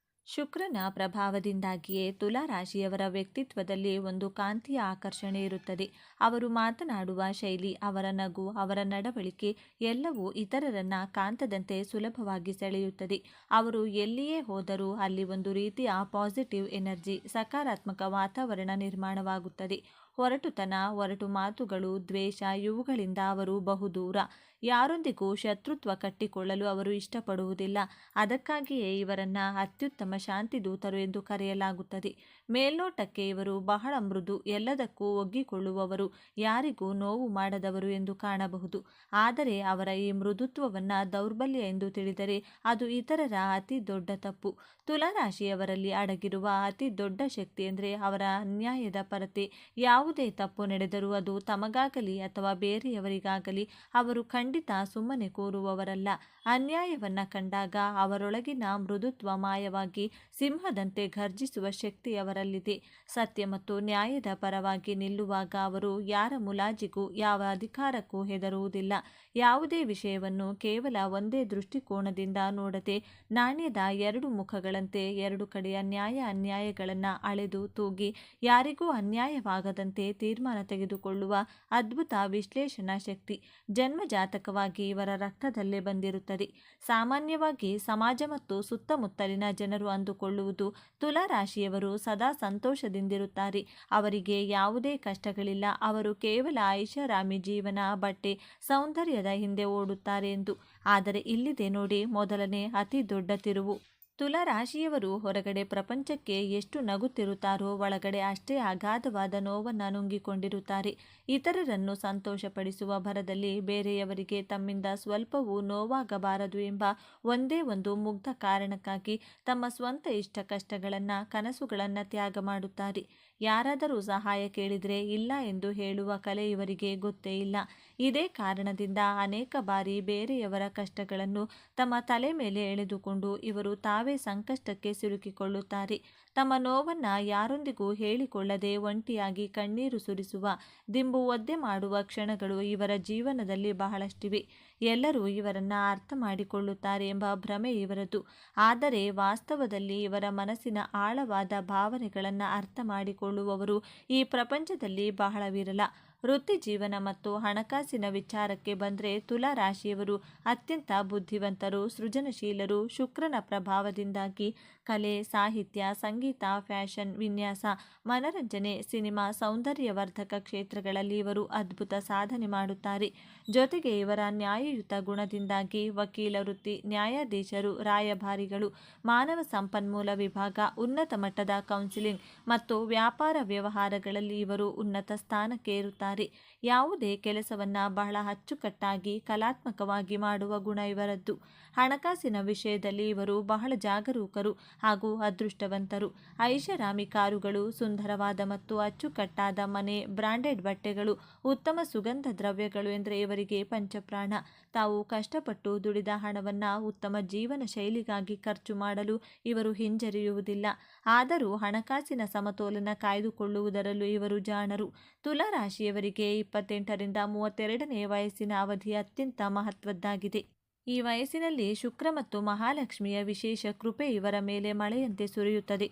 ಶುಕ್ರನ ಪ್ರಭಾವದಿಂದಾಗಿಯೇ ತುಲಾ ರಾಶಿಯವರ ವ್ಯಕ್ತಿತ್ವದಲ್ಲಿ ಒಂದು ಕಾಂತಿಯ ಆಕರ್ಷಣೆ ಇರುತ್ತದೆ. ಅವರು ಮಾತನಾಡುವ ಶೈಲಿ, ಅವರ ನಗು, ಅವರ ನಡವಳಿಕೆ ಎಲ್ಲವೂ ಇತರರನ್ನ ಕಾಂತದಂತೆ ಸುಲಭವಾಗಿ ಸೆಳೆಯುತ್ತದೆ. ಅವರು ಎಲ್ಲಿಯೇ ಹೋದರೂ ಅಲ್ಲಿ ಒಂದು ರೀತಿಯ ಪಾಸಿಟಿವ್ ಎನರ್ಜಿ, ಸಕಾರಾತ್ಮಕ ವಾತಾವರಣ ನಿರ್ಮಾಣವಾಗುತ್ತದೆ. ಹೊರಟುತನ, ಒರಟು ಮಾತುಗಳು, ದ್ವೇಷ ಇವುಗಳಿಂದ ಅವರು ಬಹುದೂರ. ಯಾರೊಂದಿಗೂ ಶತ್ರುತ್ವ ಕಟ್ಟಿಕೊಳ್ಳಲು ಅವರು ಇಷ್ಟಪಡುವುದಿಲ್ಲ. ಅದಕ್ಕಾಗಿಯೇ ಇವರನ್ನ ಅತ್ಯುತ್ತಮ ಶಾಂತಿದೂತರು ಎಂದು ಕರೆಯಲಾಗುತ್ತದೆ. ಮೇಲ್ನೋಟಕ್ಕೆ ಇವರು ಬಹಳ ಮೃದು, ಎಲ್ಲದಕ್ಕೂ ಒಗ್ಗಿಕೊಳ್ಳುವವರು, ಯಾರಿಗೂ ನೋವು ಮಾಡದವರು ಎಂದು ಕಾಣಬಹುದು. ಆದರೆ ಅವರ ಈ ಮೃದುತ್ವವನ್ನು ದೌರ್ಬಲ್ಯ ಎಂದು ತಿಳಿದರೆ ಅದು ಇತರರ ಅತಿ ದೊಡ್ಡ ತಪ್ಪು. ತುಲಾರಾಶಿಯವರಲ್ಲಿ ಅಡಗಿರುವ ಅತಿ ದೊಡ್ಡ ಶಕ್ತಿ ಎಂದರೆ ಅವರ ಅನ್ಯಾಯದ ಪರತೆ. ಯಾವುದೇ ತಪ್ಪು ನಡೆದರೂ ಅದು ತಮಗಾಗಲಿ ಅಥವಾ ಬೇರೆಯವರಿಗಾಗಲಿ ಅವರು ಖಂಡಿತ ಸುಮ್ಮನೆ ಕೂರುವವರಲ್ಲ. ಅನ್ಯಾಯವನ್ನ ಕಂಡಾಗ ಅವರೊಳಗಿನ ಮೃದುತ್ವ ಮಾಯವಾಗಿ ಸಿಂಹದಂತೆ ಘರ್ಜಿಸುವ ಶಕ್ತಿ ಅವರಲ್ಲಿದೆ. ಸತ್ಯ ಮತ್ತು ನ್ಯಾಯದ ಪರವಾಗಿ ನಿಲ್ಲುವಾಗ ಅವರು ಯಾರ ಮುಲಾಜಿಗೂ, ಯಾವ ಅಧಿಕಾರಕ್ಕೂ ಹೆದರುವುದಿಲ್ಲ. ಯಾವುದೇ ವಿಷಯವನ್ನು ಕೇವಲ ಒಂದೇ ದೃಷ್ಟಿಕೋನದಿಂದ ನೋಡದೆ ನಾಣ್ಯದ ಎರಡು ಮುಖಗಳಂತೆ ಎರಡು ಕಡೆಯ ನ್ಯಾಯ ಅನ್ಯಾಯಗಳನ್ನು ಅಳೆದು ತೂಗಿ ಯಾರಿಗೂ ಅನ್ಯಾಯವಾಗದಂತೆ ತೀರ್ಮಾನ ತೆಗೆದುಕೊಳ್ಳುವ ಅದ್ಭುತ ವಿಶ್ಲೇಷಣಾ ಶಕ್ತಿ ಜನ್ಮಜಾತಕವಾಗಿ ಇವರ ರಕ್ತದಲ್ಲೇ ಬಂದಿರುತ್ತದೆ. ಸಾಮಾನ್ಯವಾಗಿ ಸಮಾಜ ಮತ್ತು ಸುತ್ತಮುತ್ತಲಿನ ಜನರು ಅಂದುಕೊಳ್ಳುವುದು ತುಲಾರಾಶಿಯವರು ಸದಾ ಸಂತೋಷದಿಂದಿರುತ್ತಾರೆ, ಅವರಿಗೆ ಯಾವುದೇ ಕಷ್ಟಗಳಿಲ್ಲ, ಅವರು ಕೇವಲ ಐಷಾರಾಮಿ ಜೀವನ, ಬಟ್ಟೆ, ಸೌಂದರ್ಯದ ಹಿಂದೆ ಓಡುತ್ತಾರೆ ಎಂದು. ಆದರೆ ಇಲ್ಲಿದೆ ನೋಡಿ ಮೊದಲನೇ ಅತಿ ದೊಡ್ಡ ತಿರುವು. ತುಲಾರಾಶಿಯವರು ಹೊರಗಡೆ ಪ್ರಪಂಚಕ್ಕೆ ಎಷ್ಟು ನಗುತ್ತಿರುತ್ತಾರೋ ಒಳಗಡೆ ಅಷ್ಟೇ ಅಗಾಧವಾದ ನೋವನ್ನು ನುಂಗಿಕೊಂಡಿರುತ್ತಾರೆ. ಇತರರನ್ನು ಸಂತೋಷಪಡಿಸುವ ಭರದಲ್ಲಿ ಬೇರೆಯವರಿಗೆ ತಮ್ಮಿಂದ ಸ್ವಲ್ಪವೂ ನೋವಾಗಬಾರದು ಎಂಬ ಒಂದೇ ಒಂದು ಮುಗ್ಧ ಕಾರಣಕ್ಕಾಗಿ ತಮ್ಮ ಸ್ವಂತ ಇಷ್ಟ ಕಷ್ಟಗಳನ್ನು, ಕನಸುಗಳನ್ನು ತ್ಯಾಗ ಮಾಡುತ್ತಾರೆ. ಯಾರಾದರೂ ಸಹಾಯ ಕೇಳಿದರೆ ಇಲ್ಲ ಎಂದು ಹೇಳುವ ಕಲೆ ಇವರಿಗೆ ಗೊತ್ತೇ ಇಲ್ಲ. ಇದೇ ಕಾರಣದಿಂದ ಅನೇಕ ಬಾರಿ ಬೇರೆಯವರ ಕಷ್ಟಗಳನ್ನು ತಮ್ಮ ತಲೆ ಮೇಲೆ ಎಳೆದುಕೊಂಡು ಇವರು ತಾವೇ ಸಂಕಷ್ಟಕ್ಕೆ ಸಿಲುಕಿಕೊಳ್ಳುತ್ತಾರೆ. ತಮ್ಮ ನೋವನ್ನು ಯಾರೊಂದಿಗೂ ಹೇಳಿಕೊಳ್ಳದೆ ಒಂಟಿಯಾಗಿ ಕಣ್ಣೀರು ಸುರಿಸುವ, ದಿಂಬು ಒದ್ದೆ ಮಾಡುವ ಕ್ಷಣಗಳು ಇವರ ಜೀವನದಲ್ಲಿ ಬಹಳಷ್ಟಿವೆ. ಎಲ್ಲರೂ ಇವರನ್ನು ಅರ್ಥ ಮಾಡಿಕೊಳ್ಳುತ್ತಾರೆ ಎಂಬ ಭ್ರಮೆ ಇವರದು. ಆದರೆ ವಾಸ್ತವದಲ್ಲಿ ಇವರ ಮನಸ್ಸಿನ ಆಳವಾದ ಭಾವನೆಗಳನ್ನು ಅರ್ಥ ಮಾಡಿಕೊಳ್ಳುವವರು ಈ ಪ್ರಪಂಚದಲ್ಲಿ ಬಹಳ ವಿರಳ. ವೃತ್ತಿ ಜೀವನ ಮತ್ತು ಹಣಕಾಸಿನ ವಿಚಾರಕ್ಕೆ ಬಂದರೆ ತುಲಾ ರಾಶಿಯವರು ಅತ್ಯಂತ ಬುದ್ಧಿವಂತರು, ಸೃಜನಶೀಲರು. ಶುಕ್ರನ ಪ್ರಭಾವದಿಂದಾಗಿ ಕಲೆ, ಸಾಹಿತ್ಯ, ಸಂಗೀತ, ಫ್ಯಾಷನ್, ವಿನ್ಯಾಸ, ಮನರಂಜನೆ, ಸಿನಿಮಾ, ಸೌಂದರ್ಯವರ್ಧಕ ಕ್ಷೇತ್ರಗಳಲ್ಲಿ ಇವರು ಅದ್ಭುತ ಸಾಧನೆ ಮಾಡುತ್ತಾರೆ. ಜೊತೆಗೆ ಇವರ ನ್ಯಾಯಯುತ ಗುಣದಿಂದಾಗಿ ವಕೀಲ ವೃತ್ತಿ, ನ್ಯಾಯಾಧೀಶರು, ರಾಯಭಾರಿಗಳು, ಮಾನವ ಸಂಪನ್ಮೂಲ ವಿಭಾಗ, ಉನ್ನತ ಮಟ್ಟದ ಕೌನ್ಸಿಲಿಂಗ್ ಮತ್ತು ವ್ಯಾಪಾರ ವ್ಯವಹಾರಗಳಲ್ಲಿ ಇವರು ಉನ್ನತ ಸ್ಥಾನಕ್ಕೆ ಏರುತ್ತಾರೆ. ಯಾವುದೇ ಕೆಲಸವನ್ನ ಬಹಳ ಅಚ್ಚುಕಟ್ಟಾಗಿ ಕಲಾತ್ಮಕವಾಗಿ ಮಾಡುವ ಗುಣ ಇವರದ್ದು. ಹಣಕಾಸಿನ ವಿಷಯದಲ್ಲಿ ಇವರು ಬಹಳ ಜಾಗರೂಕರು ಹಾಗೂ ಅದೃಷ್ಟವಂತರು. ಐಷಾರಾಮಿ ಕಾರುಗಳು, ಸುಂದರವಾದ ಮತ್ತು ಅಚ್ಚುಕಟ್ಟಾದ ಮನೆ, ಬ್ರಾಂಡೆಡ್ ಬಟ್ಟೆಗಳು, ಉತ್ತಮ ಸುಗಂಧ ದ್ರವ್ಯಗಳು ಎಂದರೆ ಇವರಿಗೆ ಪಂಚಪ್ರಾಣ. ತಾವು ಕಷ್ಟಪಟ್ಟು ದುಡಿದ ಹಣವನ್ನು ಉತ್ತಮ ಜೀವನ ಶೈಲಿಗಾಗಿ ಖರ್ಚು ಮಾಡಲು ಇವರು ಹಿಂಜರಿಯುವುದಿಲ್ಲ. ಆದರೂ ಹಣಕಾಸಿನ ಸಮತೋಲನ ಕಾಯ್ದುಕೊಳ್ಳುವುದರಲ್ಲೂ ಇವರು ಜಾಣರು. ತುಲಾ ರಾಶಿಯವರಿಗೆ 28ರಿಂದ 32ನೇ ವಯಸ್ಸಿನ ಅವಧಿ ಅತ್ಯಂತ ಮಹತ್ವದ್ದಾಗಿದೆ. ಈ ವಯಸ್ಸಿನಲ್ಲಿ ಶುಕ್ರ ಮತ್ತು ಮಹಾಲಕ್ಷ್ಮಿಯ ವಿಶೇಷ ಕೃಪೆ ಇವರ ಮೇಲೆ ಮಳೆಯಂತೆ ಸುರಿಯುತ್ತದೆ.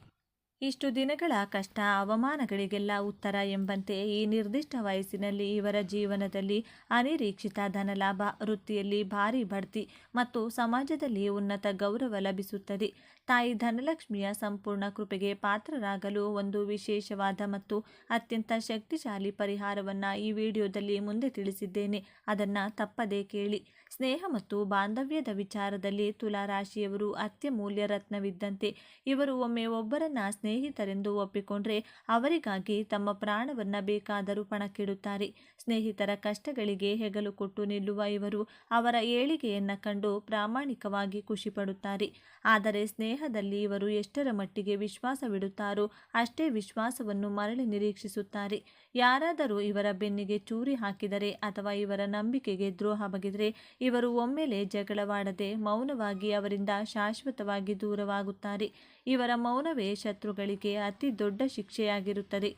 ಇಷ್ಟು ದಿನಗಳ ಕಷ್ಟ, ಅವಮಾನಗಳಿಗೆಲ್ಲ ಉತ್ತರ ಎಂಬಂತೆ ಈ ನಿರ್ದಿಷ್ಟ ವಯಸ್ಸಿನಲ್ಲಿ ಇವರ ಜೀವನದಲ್ಲಿ ಅನಿರೀಕ್ಷಿತ ಧನಲಾಭ, ವೃತ್ತಿಯಲ್ಲಿ ಭಾರಿ ಬಡ್ತಿ ಮತ್ತು ಸಮಾಜದಲ್ಲಿ ಉನ್ನತ ಗೌರವ ಲಭಿಸುತ್ತದೆ. ತಾಯಿ ಧನಲಕ್ಷ್ಮಿಯ ಸಂಪೂರ್ಣ ಕೃಪೆಗೆ ಪಾತ್ರರಾಗಲು ಒಂದು ವಿಶೇಷವಾದ ಮತ್ತು ಅತ್ಯಂತ ಶಕ್ತಿಶಾಲಿ ಪರಿಹಾರವನ್ನು ಈ ವಿಡಿಯೋದಲ್ಲಿ ಮುಂದೆ ತಿಳಿಸಿದ್ದೇನೆ. ಅದನ್ನು ತಪ್ಪದೇ ಕೇಳಿ. ಸ್ನೇಹ ಮತ್ತು ಬಾಂಧವ್ಯದ ವಿಚಾರದಲ್ಲಿ ತುಲಾ ರಾಶಿಯವರು ಅತ್ಯಮೂಲ್ಯ ರತ್ನವಿದ್ದಂತೆ. ಇವರು ಒಮ್ಮೆ ಒಬ್ಬರನ್ನ ಸ್ನೇಹಿತರೆಂದು ಒಪ್ಪಿಕೊಂಡ್ರೆ ಅವರಿಗಾಗಿ ತಮ್ಮ ಪ್ರಾಣವನ್ನ ಬೇಕಾದರೂ ಪಣಕ್ಕಿಡುತ್ತಾರೆ. ಸ್ನೇಹಿತರ ಕಷ್ಟಗಳಿಗೆ ಹೆಗಲು ಕೊಟ್ಟು ನಿಲ್ಲುವ ಇವರು ಅವರ ಏಳಿಗೆಯನ್ನ ಕಂಡು ಪ್ರಾಮಾಣಿಕವಾಗಿ ಖುಷಿಪಡುತ್ತಾರೆ. ಆದರೆ ಸ್ನೇಹದಲ್ಲಿ ಇವರು ಎಷ್ಟರ ಮಟ್ಟಿಗೆ ವಿಶ್ವಾಸವಿಡುತ್ತಾರೋ ಅಷ್ಟೇ ವಿಶ್ವಾಸವನ್ನು ಮರಳಿ ನಿರೀಕ್ಷಿಸುತ್ತಾರೆ. ಯಾರಾದರೂ ಇವರ ಬೆನ್ನಿಗೆ ಚೂರಿ ಹಾಕಿದರೆ ಅಥವಾ ಇವರ ನಂಬಿಕೆಗೆ ದ್ರೋಹ ಬಗೆದರೆ ಇವರು ಒಮ್ಮೆಲೆ ಜಗಳವಾಡದೆ ಮೌನವಾಗಿ ಅವರಿಂದ ಶಾಶ್ವತವಾಗಿ ದೂರವಾಗುತ್ತಾರೆ. ಇವರ ಮೌನವೇ ಶತ್ರುಗಳಿಗೆ ಅತಿ ದೊಡ್ಡ ಶಿಕ್ಷೆಯಾಗಿರುತ್ತದೆ.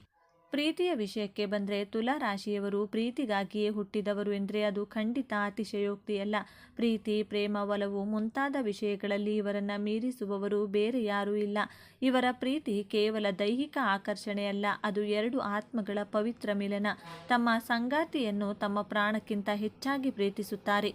ಪ್ರೀತಿಯ ವಿಷಯಕ್ಕೆ ಬಂದರೆ ತುಲಾ ರಾಶಿಯವರು ಪ್ರೀತಿಗಾಗಿಯೇ ಹುಟ್ಟಿದವರು ಎಂದರೆ ಅದು ಖಂಡಿತ ಅತಿಶಯೋಕ್ತಿಯಲ್ಲ. ಪ್ರೀತಿ, ಪ್ರೇಮ, ಒಲವು ಮುಂತಾದ ವಿಷಯಗಳಲ್ಲಿ ಇವರನ್ನು ಮೀರಿಸುವವರು ಬೇರೆ ಯಾರೂ ಇಲ್ಲ. ಇವರ ಪ್ರೀತಿ ಕೇವಲ ದೈಹಿಕ ಆಕರ್ಷಣೆಯಲ್ಲ, ಅದು ಎರಡು ಆತ್ಮಗಳ ಪವಿತ್ರ ಮಿಲನ. ತಮ್ಮ ಸಂಗಾತಿಯನ್ನು ತಮ್ಮ ಪ್ರಾಣಕ್ಕಿಂತ ಹೆಚ್ಚಾಗಿ ಪ್ರೀತಿಸುತ್ತಾರೆ.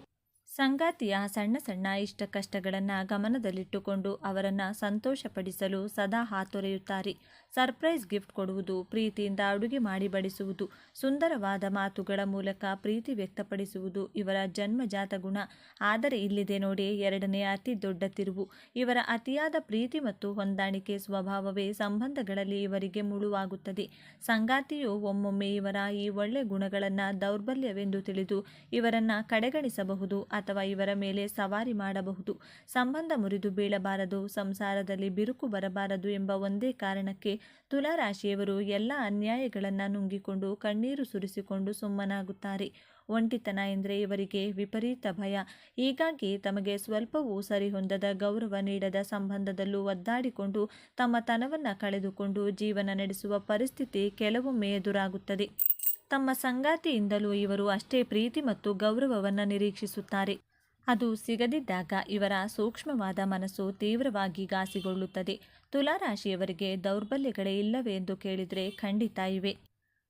ಸಂಗಾತಿಯ ಸಣ್ಣ ಸಣ್ಣ ಇಷ್ಟ ಕಷ್ಟಗಳನ್ನು ಗಮನದಲ್ಲಿಟ್ಟುಕೊಂಡು ಅವರನ್ನು ಸಂತೋಷಪಡಿಸಲು ಸದಾ ಹಾತೊರೆಯುತ್ತಾರೆ. ಸರ್ಪ್ರೈಸ್ ಗಿಫ್ಟ್ ಕೊಡುವುದು, ಪ್ರೀತಿಯಿಂದ ಅಡುಗೆ ಮಾಡಿ ಬಡಿಸುವುದು, ಸುಂದರವಾದ ಮಾತುಗಳ ಮೂಲಕ ಪ್ರೀತಿ ವ್ಯಕ್ತಪಡಿಸುವುದು ಇವರ ಜನ್ಮಜಾತ ಗುಣ. ಆದರೆ ಇಲ್ಲಿದೆ ನೋಡಿ ಎರಡನೇ ಅತಿ ದೊಡ್ಡ ತಿರುವು. ಇವರ ಅತಿಯಾದ ಪ್ರೀತಿ ಮತ್ತು ಹೊಂದಾಣಿಕೆ ಸ್ವಭಾವವೇ ಸಂಬಂಧಗಳಲ್ಲಿ ಇವರಿಗೆ ಮುಳುವಾಗುತ್ತದೆ. ಸಂಗಾತಿಯು ಒಮ್ಮೊಮ್ಮೆ ಇವರ ಈ ಒಳ್ಳೆ ಗುಣಗಳನ್ನು ದೌರ್ಬಲ್ಯವೆಂದು ತಿಳಿದು ಇವರನ್ನು ಕಡೆಗಣಿಸಬಹುದು ಅಥವಾ ಇವರ ಮೇಲೆ ಸವಾರಿ ಮಾಡಬಹುದು. ಸಂಬಂಧ ಮುರಿದು ಬೀಳಬಾರದು, ಸಂಸಾರದಲ್ಲಿ ಬಿರುಕು ಬರಬಾರದು ಎಂಬ ಒಂದೇ ಕಾರಣಕ್ಕೆ ತುಲಾ ರಾಶಿಯವರು ಎಲ್ಲ ಅನ್ಯಾಯಗಳನ್ನು ನುಂಗಿಕೊಂಡು ಕಣ್ಣೀರು ಸುರಿಸಿಕೊಂಡು ಸುಮ್ಮನಾಗುತ್ತಾರೆ. ಒಂಟಿತನ ಎಂದರೆ ಇವರಿಗೆ ವಿಪರೀತ ಭಯ. ಹೀಗಾಗಿ ತಮಗೆ ಸ್ವಲ್ಪವೂ ಸರಿಹೊಂದದ, ಗೌರವ ನೀಡದ ಸಂಬಂಧದಲ್ಲೂ ಒದ್ದಾಡಿಕೊಂಡು ತಮ್ಮ ತನವನ್ನು ಕಳೆದುಕೊಂಡು ಜೀವನ ನಡೆಸುವ ಪರಿಸ್ಥಿತಿ ಕೆಲವೊಮ್ಮೆ ಎದುರಾಗುತ್ತದೆ. ತಮ್ಮ ಸಂಗಾತಿಯಿಂದಲೂ ಇವರು ಅಷ್ಟೇ ಪ್ರೀತಿ ಮತ್ತು ಗೌರವವನ್ನು ನಿರೀಕ್ಷಿಸುತ್ತಾರೆ. ಅದು ಸಿಗದಿದ್ದಾಗ ಇವರ ಸೂಕ್ಷ್ಮವಾದ ಮನಸ್ಸು ತೀವ್ರವಾಗಿ ಘಾಸಿಗೊಳ್ಳುತ್ತದೆ. ತುಲಾ ರಾಶಿಯವರಿಗೆ ದೌರ್ಬಲ್ಯಗಳೇ ಇಲ್ಲವೇ ಎಂದು ಕೇಳಿದರೆ ಖಂಡಿತ ಇವೆ.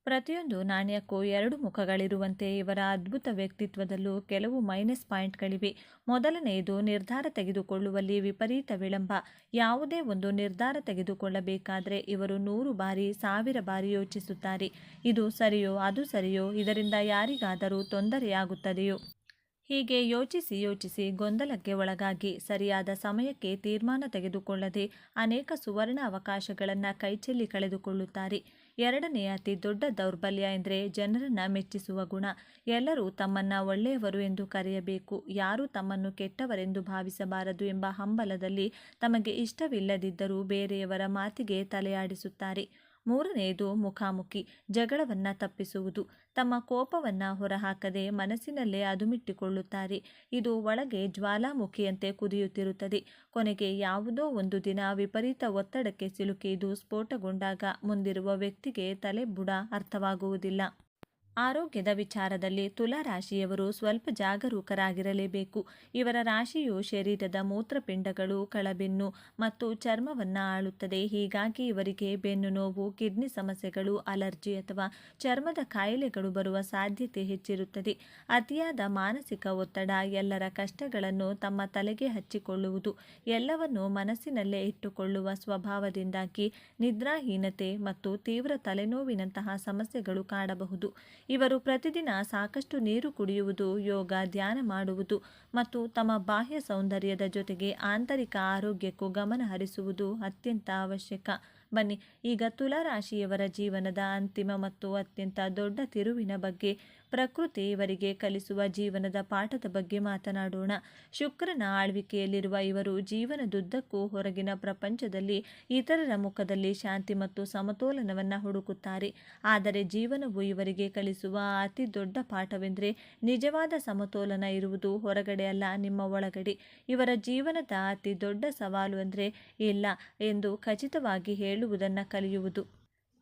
ಪ್ರತಿಯೊಂದು ನಾಣ್ಯಕ್ಕೂ ಎರಡು ಮುಖಗಳಿರುವಂತೆ ಇವರ ಅದ್ಭುತ ವ್ಯಕ್ತಿತ್ವದಲ್ಲೂ ಕೆಲವು ಮೈನಸ್ ಪಾಯಿಂಟ್ಗಳಿವೆ. ಮೊದಲನೆಯದು ನಿರ್ಧಾರ ತೆಗೆದುಕೊಳ್ಳುವಲ್ಲಿ ವಿಪರೀತ ವಿಳಂಬ. ಯಾವುದೇ ಒಂದು ನಿರ್ಧಾರ ತೆಗೆದುಕೊಳ್ಳಬೇಕಾದರೆ ಇವರು 100 ಬಾರಿ 1000 ಬಾರಿ ಯೋಚಿಸುತ್ತಾರೆ. ಇದು ಸರಿಯೋ, ಅದು ಸರಿಯೋ, ಇದರಿಂದ ಯಾರಿಗಾದರೂ ತೊಂದರೆಯಾಗುತ್ತದೆಯೋ? ಹೀಗೆ ಯೋಚಿಸಿ ಯೋಚಿಸಿ ಗೊಂದಲಕ್ಕೆ ಒಳಗಾಗಿ ಸರಿಯಾದ ಸಮಯಕ್ಕೆ ತೀರ್ಮಾನ ತೆಗೆದುಕೊಳ್ಳದೆ ಅನೇಕ ಸುವರ್ಣ ಅವಕಾಶಗಳನ್ನು ಕೈಚೆಲ್ಲಿ ಕಳೆದುಕೊಳ್ಳುತ್ತಾರೆ. ಎರಡನೆಯ ಅತಿ ದೊಡ್ಡ ದೌರ್ಬಲ್ಯ ಎಂದರೆ ಜನರನ್ನು ಮೆಚ್ಚಿಸುವ ಗುಣ. ಎಲ್ಲರೂ ತಮ್ಮನ್ನು ಒಳ್ಳೆಯವರು ಎಂದು ಕರೆಯಬೇಕು, ಯಾರೂ ತಮ್ಮನ್ನು ಕೆಟ್ಟವರೆಂದು ಭಾವಿಸಬಾರದು ಎಂಬ ಹಂಬಲದಲ್ಲಿ ತಮಗೆ ಇಷ್ಟವಿಲ್ಲದಿದ್ದರೂ ಬೇರೆಯವರ ಮಾತಿಗೆ ತಲೆಯಾಡಿಸುತ್ತಾರೆ. ಮೂರನೆಯದು ಮುಖಾಮುಖಿ ಜಗಳವನ್ನು ತಪ್ಪಿಸುವುದು. ತಮ್ಮ ಕೋಪವನ್ನು ಹೊರಹಾಕದೆ ಮನಸ್ಸಿನಲ್ಲೇ ಅದುಮಿಟ್ಟಿಕೊಳ್ಳುತ್ತಾರೆ. ಇದು ಒಳಗೆ ಜ್ವಾಲಾಮುಖಿಯಂತೆ ಕುದಿಯುತ್ತಿರುತ್ತದೆ. ಕೊನೆಗೆ ಯಾವುದೋ ಒಂದು ದಿನ ವಿಪರೀತ ಒತ್ತಡಕ್ಕೆ ಸಿಲುಕಿ ಇದು ಸ್ಫೋಟಗೊಂಡಾಗ ಮುಂದಿರುವ ವ್ಯಕ್ತಿಗೆ ತಲೆ ಬುಡ ಅರ್ಥವಾಗುವುದಿಲ್ಲ. ಆರೋಗ್ಯದ ವಿಚಾರದಲ್ಲಿ ತುಲಾ ರಾಶಿಯವರು ಸ್ವಲ್ಪ ಜಾಗರೂಕರಾಗಿರಲೇಬೇಕು. ಇವರ ರಾಶಿಯು ಶರೀರದ ಮೂತ್ರಪಿಂಡಗಳು, ಕಳಬೆನ್ನು ಮತ್ತು ಚರ್ಮವನ್ನು ಆಳುತ್ತದೆ. ಹೀಗಾಗಿ ಇವರಿಗೆ ಬೆನ್ನು ನೋವು, ಕಿಡ್ನಿ ಸಮಸ್ಯೆಗಳು, ಅಲರ್ಜಿ ಅಥವಾ ಚರ್ಮದ ಕಾಯಿಲೆಗಳು ಬರುವ ಸಾಧ್ಯತೆ ಹೆಚ್ಚಿರುತ್ತದೆ. ಅತಿಯಾದ ಮಾನಸಿಕ ಒತ್ತಡ, ಎಲ್ಲರ ಕಷ್ಟಗಳನ್ನು ತಮ್ಮ ತಲೆಗೆ ಹಚ್ಚಿಕೊಳ್ಳುವುದು, ಎಲ್ಲವನ್ನೂ ಮನಸ್ಸಿನಲ್ಲೇ ಇಟ್ಟುಕೊಳ್ಳುವ ಸ್ವಭಾವದಿಂದಾಗಿ ನಿದ್ರಾಹೀನತೆ ಮತ್ತು ತೀವ್ರ ತಲೆನೋವಿನಂತಹ ಸಮಸ್ಯೆಗಳು ಕಾಡಬಹುದು. ಇವರು ಪ್ರತಿದಿನ ಸಾಕಷ್ಟು ನೀರು ಕುಡಿಯುವುದು, ಯೋಗ, ಧ್ಯಾನ ಮಾಡುವುದು ಮತ್ತು ತಮ್ಮ ಬಾಹ್ಯ ಸೌಂದರ್ಯದ ಜೊತೆಗೆ ಆಂತರಿಕ ಆರೋಗ್ಯಕ್ಕೂ ಗಮನ ಹರಿಸುವುದು ಅತ್ಯಂತ ಅವಶ್ಯಕ. ಬನ್ನಿ ಈಗ ತುಲಾ ರಾಶಿಯವರ ಜೀವನದ ಅಂತಿಮ ಮತ್ತು ಅತ್ಯಂತ ದೊಡ್ಡ ತಿರುವಿನ ಬಗ್ಗೆ, ಪ್ರಕೃತಿ ಇವರಿಗೆ ಕಲಿಸುವ ಜೀವನದ ಪಾಠದ ಬಗ್ಗೆ ಮಾತನಾಡೋಣ. ಶುಕ್ರನ ಆಳ್ವಿಕೆಯಲ್ಲಿರುವ ಇವರು ಜೀವನದುದ್ದಕ್ಕೂ ಹೊರಗಿನ ಪ್ರಪಂಚದಲ್ಲಿ ಇತರರ ಮುಖದಲ್ಲಿ ಶಾಂತಿ ಮತ್ತು ಸಮತೋಲನವನ್ನು ಹುಡುಕುತ್ತಾರೆ. ಆದರೆ ಜೀವನವು ಇವರಿಗೆ ಕಲಿಸುವ ಅತಿ ದೊಡ್ಡ ಪಾಠವೆಂದರೆ ನಿಜವಾದ ಸಮತೋಲನ ಇರುವುದು ಹೊರಗಡೆ ಅಲ್ಲ, ನಿಮ್ಮ ಒಳಗಡೆ. ಇವರ ಜೀವನದ ಅತಿ ದೊಡ್ಡ ಸವಾಲು ಅಂದರೆ ಇಲ್ಲ ಎಂದು ಖಚಿತವಾಗಿ ಹೇಳುವುದನ್ನು ಕಲಿಯುವುದು.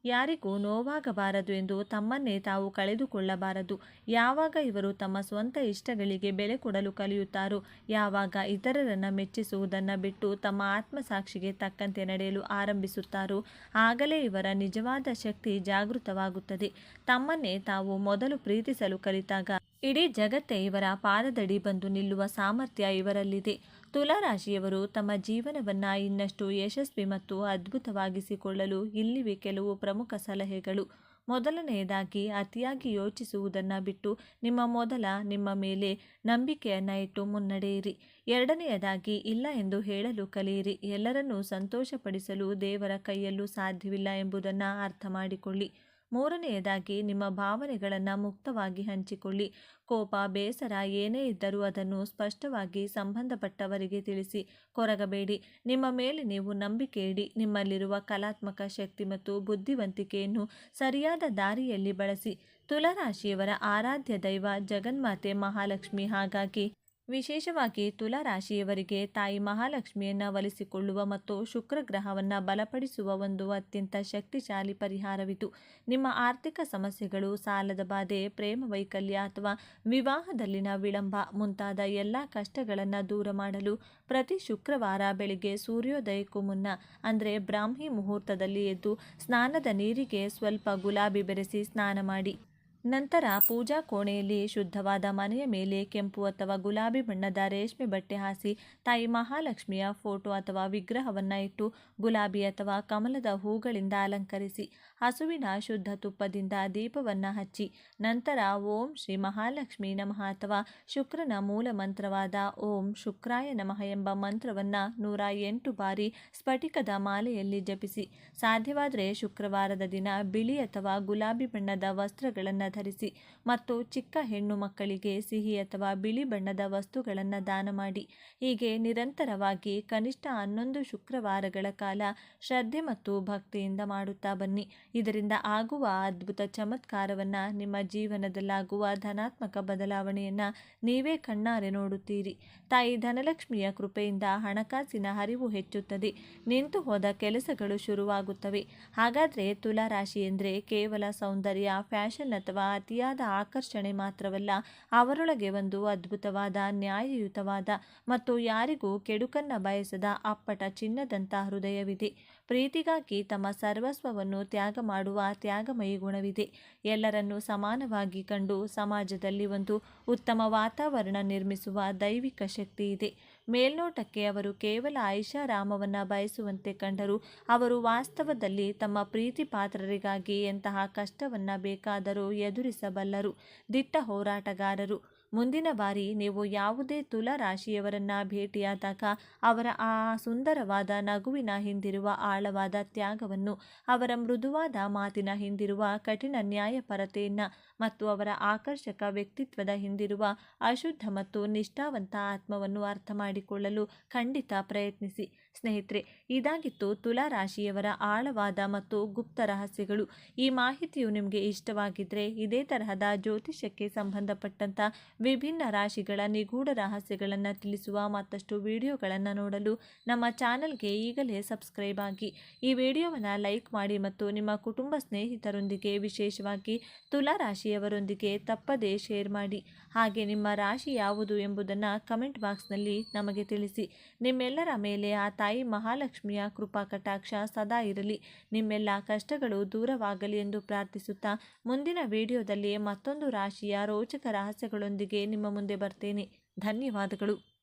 ಯಾರಿಗೂ ನೋವಾಗಬಾರದು ಎಂದು ತಮ್ಮನ್ನೇ ತಾವು ಕಳೆದುಕೊಳ್ಳಬಾರದು. ಯಾವಾಗ ಇವರು ತಮ್ಮ ಸ್ವಂತ ಇಷ್ಟಗಳಿಗೆ ಬೆಲೆ ಕೊಡಲು ಕಲಿಯುತ್ತಾರೋ, ಯಾವಾಗ ಇತರರನ್ನು ಮೆಚ್ಚಿಸುವುದನ್ನು ಬಿಟ್ಟು ತಮ್ಮ ಆತ್ಮಸಾಕ್ಷಿಗೆ ತಕ್ಕಂತೆ ನಡೆಯಲು ಆರಂಭಿಸುತ್ತಾರೋ, ಆಗಲೇ ಇವರ ನಿಜವಾದ ಶಕ್ತಿ ಜಾಗೃತವಾಗುತ್ತದೆ. ತಮ್ಮನ್ನೇ ತಾವು ಮೊದಲು ಪ್ರೀತಿಸಲು ಕಲಿತಾಗ ಇಡೀ ಜಗತ್ತೇ ಇವರ ಪಾದದಡಿ ಬಂದು ನಿಲ್ಲುವ ಸಾಮರ್ಥ್ಯ ಇವರಲ್ಲಿದೆ. ತುಲಾ ರಾಶಿಯವರು ತಮ್ಮ ಜೀವನವನ್ನು ಇನ್ನಷ್ಟು ಯಶಸ್ವಿ ಮತ್ತು ಅದ್ಭುತವಾಗಿಸಿಕೊಳ್ಳಲು ಇಲ್ಲಿವೆ ಕೆಲವು ಪ್ರಮುಖ ಸಲಹೆಗಳು. ಮೊದಲನೆಯದಾಗಿ, ಅತಿಯಾಗಿ ಯೋಚಿಸುವುದನ್ನು ಬಿಟ್ಟು ನಿಮ್ಮ ಮೇಲೆ ನಂಬಿಕೆಯನ್ನು ಇಟ್ಟು ಮುನ್ನಡೆಯಿರಿ. ಎರಡನೆಯದಾಗಿ, ಇಲ್ಲ ಎಂದು ಹೇಳಲು ಕಲಿಯಿರಿ. ಎಲ್ಲರನ್ನೂ ಸಂತೋಷಪಡಿಸಲು ದೇವರ ಕೈಯಲ್ಲೂ ಸಾಧ್ಯವಿಲ್ಲ ಎಂಬುದನ್ನು ಅರ್ಥ ಮಾಡಿಕೊಳ್ಳಿ. ಮೂರನೆಯದಾಗಿ, ನಿಮ್ಮ ಭಾವನೆಗಳನ್ನು ಮುಕ್ತವಾಗಿ ಹಂಚಿಕೊಳ್ಳಿ. ಕೋಪ, ಬೇಸರ ಏನೇ ಇದ್ದರೂ ಅದನ್ನು ಸ್ಪಷ್ಟವಾಗಿ ಸಂಬಂಧಪಟ್ಟವರಿಗೆ ತಿಳಿಸಿ, ಕೊರಗಬೇಡಿ. ನಿಮ್ಮ ಮೇಲೆ ನೀವು ನಂಬಿಕೆ ಇಡಿ. ನಿಮ್ಮಲ್ಲಿರುವ ಕಲಾತ್ಮಕ ಶಕ್ತಿ ಮತ್ತು ಬುದ್ಧಿವಂತಿಕೆಯನ್ನು ಸರಿಯಾದ ದಾರಿಯಲ್ಲಿ ಬಳಸಿ. ತುಲಾ ರಾಶಿಯವರ ಆರಾಧ್ಯ ದೈವ ಜಗನ್ಮಾತೆ ಮಹಾಲಕ್ಷ್ಮಿ. ಹಾಗಾಗಿ ವಿಶೇಷವಾಗಿ ತುಲಾ ರಾಶಿಯವರಿಗೆ ತಾಯಿ ಮಹಾಲಕ್ಷ್ಮಿಯನ್ನು ಒಲಿಸಿಕೊಳ್ಳುವ ಮತ್ತು ಶುಕ್ರ ಗ್ರಹವನ್ನು ಬಲಪಡಿಸುವ ಒಂದು ಅತ್ಯಂತ ಶಕ್ತಿಶಾಲಿ ಪರಿಹಾರವಿದು. ನಿಮ್ಮ ಆರ್ಥಿಕ ಸಮಸ್ಯೆಗಳು, ಸಾಲದ ಬಾಧೆ, ಪ್ರೇಮ ವೈಕಲ್ಯ ಅಥವಾ ವಿವಾಹದಲ್ಲಿನ ವಿಳಂಬ ಮುಂತಾದ ಎಲ್ಲ ಕಷ್ಟಗಳನ್ನು ದೂರ ಮಾಡಲು ಪ್ರತಿ ಶುಕ್ರವಾರ ಬೆಳಿಗ್ಗೆ ಸೂರ್ಯೋದಯಕ್ಕೂ ಮುನ್ನ ಅಂದರೆ ಬ್ರಾಹ್ಮಿ ಮುಹೂರ್ತದಲ್ಲಿ ಎದ್ದು ಸ್ನಾನದ ನೀರಿಗೆ ಸ್ವಲ್ಪ ಗುಲಾಬಿ ಬೆರೆಸಿ ಸ್ನಾನ ಮಾಡಿ. ನಂತರ ಪೂಜಾ ಕೋಣೆಯಲ್ಲಿ ಶುದ್ಧವಾದ ಮನೆಯ ಮೇಲೆ ಕೆಂಪು ಅಥವಾ ಗುಲಾಬಿ ಬಣ್ಣದ ರೇಷ್ಮೆ ಬಟ್ಟೆ ಹಾಸಿ ತಾಯಿ ಮಹಾಲಕ್ಷ್ಮಿಯ ಫೋಟೋ ಅಥವಾ ವಿಗ್ರಹವನ್ನು ಇಟ್ಟು ಗುಲಾಬಿ ಅಥವಾ ಕಮಲದ ಹೂಗಳಿಂದ ಅಲಂಕರಿಸಿ. ಹಸುವಿನ ಶುದ್ಧ ತುಪ್ಪದಿಂದ ದೀಪವನ್ನು ಹಚ್ಚಿ ನಂತರ ಓಂ ಶ್ರೀ ಮಹಾಲಕ್ಷ್ಮಿ ನಮಃ ಅಥವಾ ಶುಕ್ರನ ಮೂಲ ಮಂತ್ರವಾದ ಓಂ ಶುಕ್ರಾಯ ನಮಃ ಎಂಬ ಮಂತ್ರವನ್ನು 108 ಬಾರಿ ಸ್ಫಟಿಕದ ಮಾಲೆಯಲ್ಲಿ ಜಪಿಸಿ. ಸಾಧ್ಯವಾದರೆ ಶುಕ್ರವಾರದ ದಿನ ಬಿಳಿ ಅಥವಾ ಗುಲಾಬಿ ಬಣ್ಣದ ವಸ್ತ್ರಗಳನ್ನು ಧರಿಸಿ ಮತ್ತು ಚಿಕ್ಕ ಹೆಣ್ಣು ಮಕ್ಕಳಿಗೆ ಸಿಹಿ ಅಥವಾ ಬಿಳಿ ಬಣ್ಣದ ವಸ್ತುಗಳನ್ನು ದಾನ ಮಾಡಿ. ಹೀಗೆ ನಿರಂತರವಾಗಿ ಕನಿಷ್ಠ 11 ಶುಕ್ರವಾರಗಳ ಕಾಲ ಶ್ರದ್ಧೆ ಮತ್ತು ಭಕ್ತಿಯಿಂದ ಮಾಡುತ್ತಾ ಬನ್ನಿ. ಇದರಿಂದ ಆಗುವ ಅದ್ಭುತ ಚಮತ್ಕಾರವನ್ನು, ನಿಮ್ಮ ಜೀವನದಲ್ಲಾಗುವ ಧನಾತ್ಮಕ ಬದಲಾವಣೆಯನ್ನು ನೀವೇ ಕಣ್ಣಾರೆ ನೋಡುತ್ತೀರಿ. ತಾಯಿ ಧನಲಕ್ಷ್ಮಿಯ ಕೃಪೆಯಿಂದ ಹಣಕಾಸಿನ ಹರಿವು ಹೆಚ್ಚುತ್ತದೆ. ನಿಂತು ಹೋದ ಕೆಲಸಗಳು ಶುರುವಾಗುತ್ತವೆ. ಹಾಗಾದರೆ ತುಲಾ ರಾಶಿ ಎಂದರೆ ಕೇವಲ ಸೌಂದರ್ಯ, ಫ್ಯಾಷನ್ ಅಥವಾ ಅತಿಯಾದ ಆಕರ್ಷಣೆ ಮಾತ್ರವಲ್ಲ, ಅವರೊಳಗೆ ಒಂದು ಅದ್ಭುತವಾದ, ನ್ಯಾಯಯುತವಾದ ಮತ್ತು ಯಾರಿಗೂ ಕೆಡುಕನ್ನು ಬಯಸದ ಅಪ್ಪಟ ಚಿನ್ನದಂಥ ಹೃದಯವಿದೆ. ಪ್ರೀತಿಗಾಗಿ ತಮ್ಮ ಸರ್ವಸ್ವವನ್ನು ತ್ಯಾಗ ಮಾಡುವ ತ್ಯಾಗಮಯಿ ಗುಣವಿದೆ. ಎಲ್ಲರನ್ನೂ ಸಮಾನವಾಗಿ ಕಂಡು ಸಮಾಜದಲ್ಲಿ ಒಂದು ಉತ್ತಮ ವಾತಾವರಣ ನಿರ್ಮಿಸುವ ದೈವಿಕ ಶಕ್ತಿ ಇದೆ. ಮೇಲ್ನೋಟಕ್ಕೆ ಅವರು ಕೇವಲ ಐಷಾರಾಮವನ್ನು ಬಯಸುವಂತೆ ಕಂಡರೂ ಅವರು ವಾಸ್ತವದಲ್ಲಿ ತಮ್ಮ ಪ್ರೀತಿ ಪಾತ್ರರಿಗಾಗಿ ಎಂತಹ ಕಷ್ಟವನ್ನು ಬೇಕಾದರೂ ಎದುರಿಸಬಲ್ಲರು. ದಿಟ್ಟ ಹೋರಾಟಗಾರರು. ಮುಂದಿನ ಬಾರಿ ನೀವು ಯಾವುದೇ ತುಲಾ ರಾಶಿಯವರನ್ನು ಭೇಟಿಯಾದಾಗ ಅವರ ಆ ಸುಂದರವಾದ ನಗುವಿನ ಹಿಂದಿರುವ ಆಳವಾದ ತ್ಯಾಗವನ್ನು, ಅವರ ಮೃದುವಾದ ಮಾತಿನ ಹಿಂದಿರುವ ಕಠಿಣ ನ್ಯಾಯಪರತೆಯನ್ನು ಮತ್ತು ಅವರ ಆಕರ್ಷಕ ವ್ಯಕ್ತಿತ್ವದ ಹಿಂದಿರುವ ಅಶುದ್ಧ ಮತ್ತು ನಿಷ್ಠಾವಂತ ಆತ್ಮವನ್ನು ಅರ್ಥ ಮಾಡಿಕೊಳ್ಳಲು ಖಂಡಿತ ಪ್ರಯತ್ನಿಸಿ. ಸ್ನೇಹಿತರೆ, ಇದಾಗಿತ್ತು ತುಲಾ ರಾಶಿಯವರ ಆಳವಾದ ಮತ್ತು ಗುಪ್ತ ರಹಸ್ಯಗಳು. ಈ ಮಾಹಿತಿಯು ನಿಮಗೆ ಇಷ್ಟವಾಗಿದ್ದರೆ ಇದೇ ತರಹದ ಜ್ಯೋತಿಷ್ಯಕ್ಕೆ ಸಂಬಂಧಪಟ್ಟಂಥ ವಿಭಿನ್ನ ರಾಶಿಗಳ ನಿಗೂಢ ರಹಸ್ಯಗಳನ್ನು ತಿಳಿಸುವ ಮತ್ತಷ್ಟು ವಿಡಿಯೋಗಳನ್ನು ನೋಡಲು ನಮ್ಮ ಚಾನಲ್ಗೆ ಈಗಲೇ ಸಬ್ಸ್ಕ್ರೈಬ್ ಆಗಿ. ಈ ವಿಡಿಯೋವನ್ನು ಲೈಕ್ ಮಾಡಿ ಮತ್ತು ನಿಮ್ಮ ಕುಟುಂಬ ಸ್ನೇಹಿತರೊಂದಿಗೆ, ವಿಶೇಷವಾಗಿ ತುಲಾ ರಾಶಿಯವರೊಂದಿಗೆ ತಪ್ಪದೇ ಶೇರ್ ಮಾಡಿ. ಹಾಗೆ ನಿಮ್ಮ ರಾಶಿ ಯಾವುದು ಎಂಬುದನ್ನು ಕಮೆಂಟ್ ಬಾಕ್ಸ್ನಲ್ಲಿ ನಮಗೆ ತಿಳಿಸಿ. ನಿಮ್ಮೆಲ್ಲರ ಮೇಲೆ ಆ ತಾಯಿ ಮಹಾಲಕ್ಷ್ಮಿಯ ಕೃಪಾ ಕಟಾಕ್ಷ ಸದಾ ಇರಲಿ, ನಿಮ್ಮೆಲ್ಲ ಕಷ್ಟಗಳು ದೂರವಾಗಲಿ ಎಂದು ಪ್ರಾರ್ಥಿಸುತ್ತಾ ಮುಂದಿನ ವಿಡಿಯೋದಲ್ಲಿ ಮತ್ತೊಂದು ರಾಶಿಯ ರೋಚಕ ರಹಸ್ಯಗಳೊಂದಿಗೆ ನಿಮ್ಮ ಮುಂದೆ ಬರ್ತೇನೆ. ಧನ್ಯವಾದಗಳು.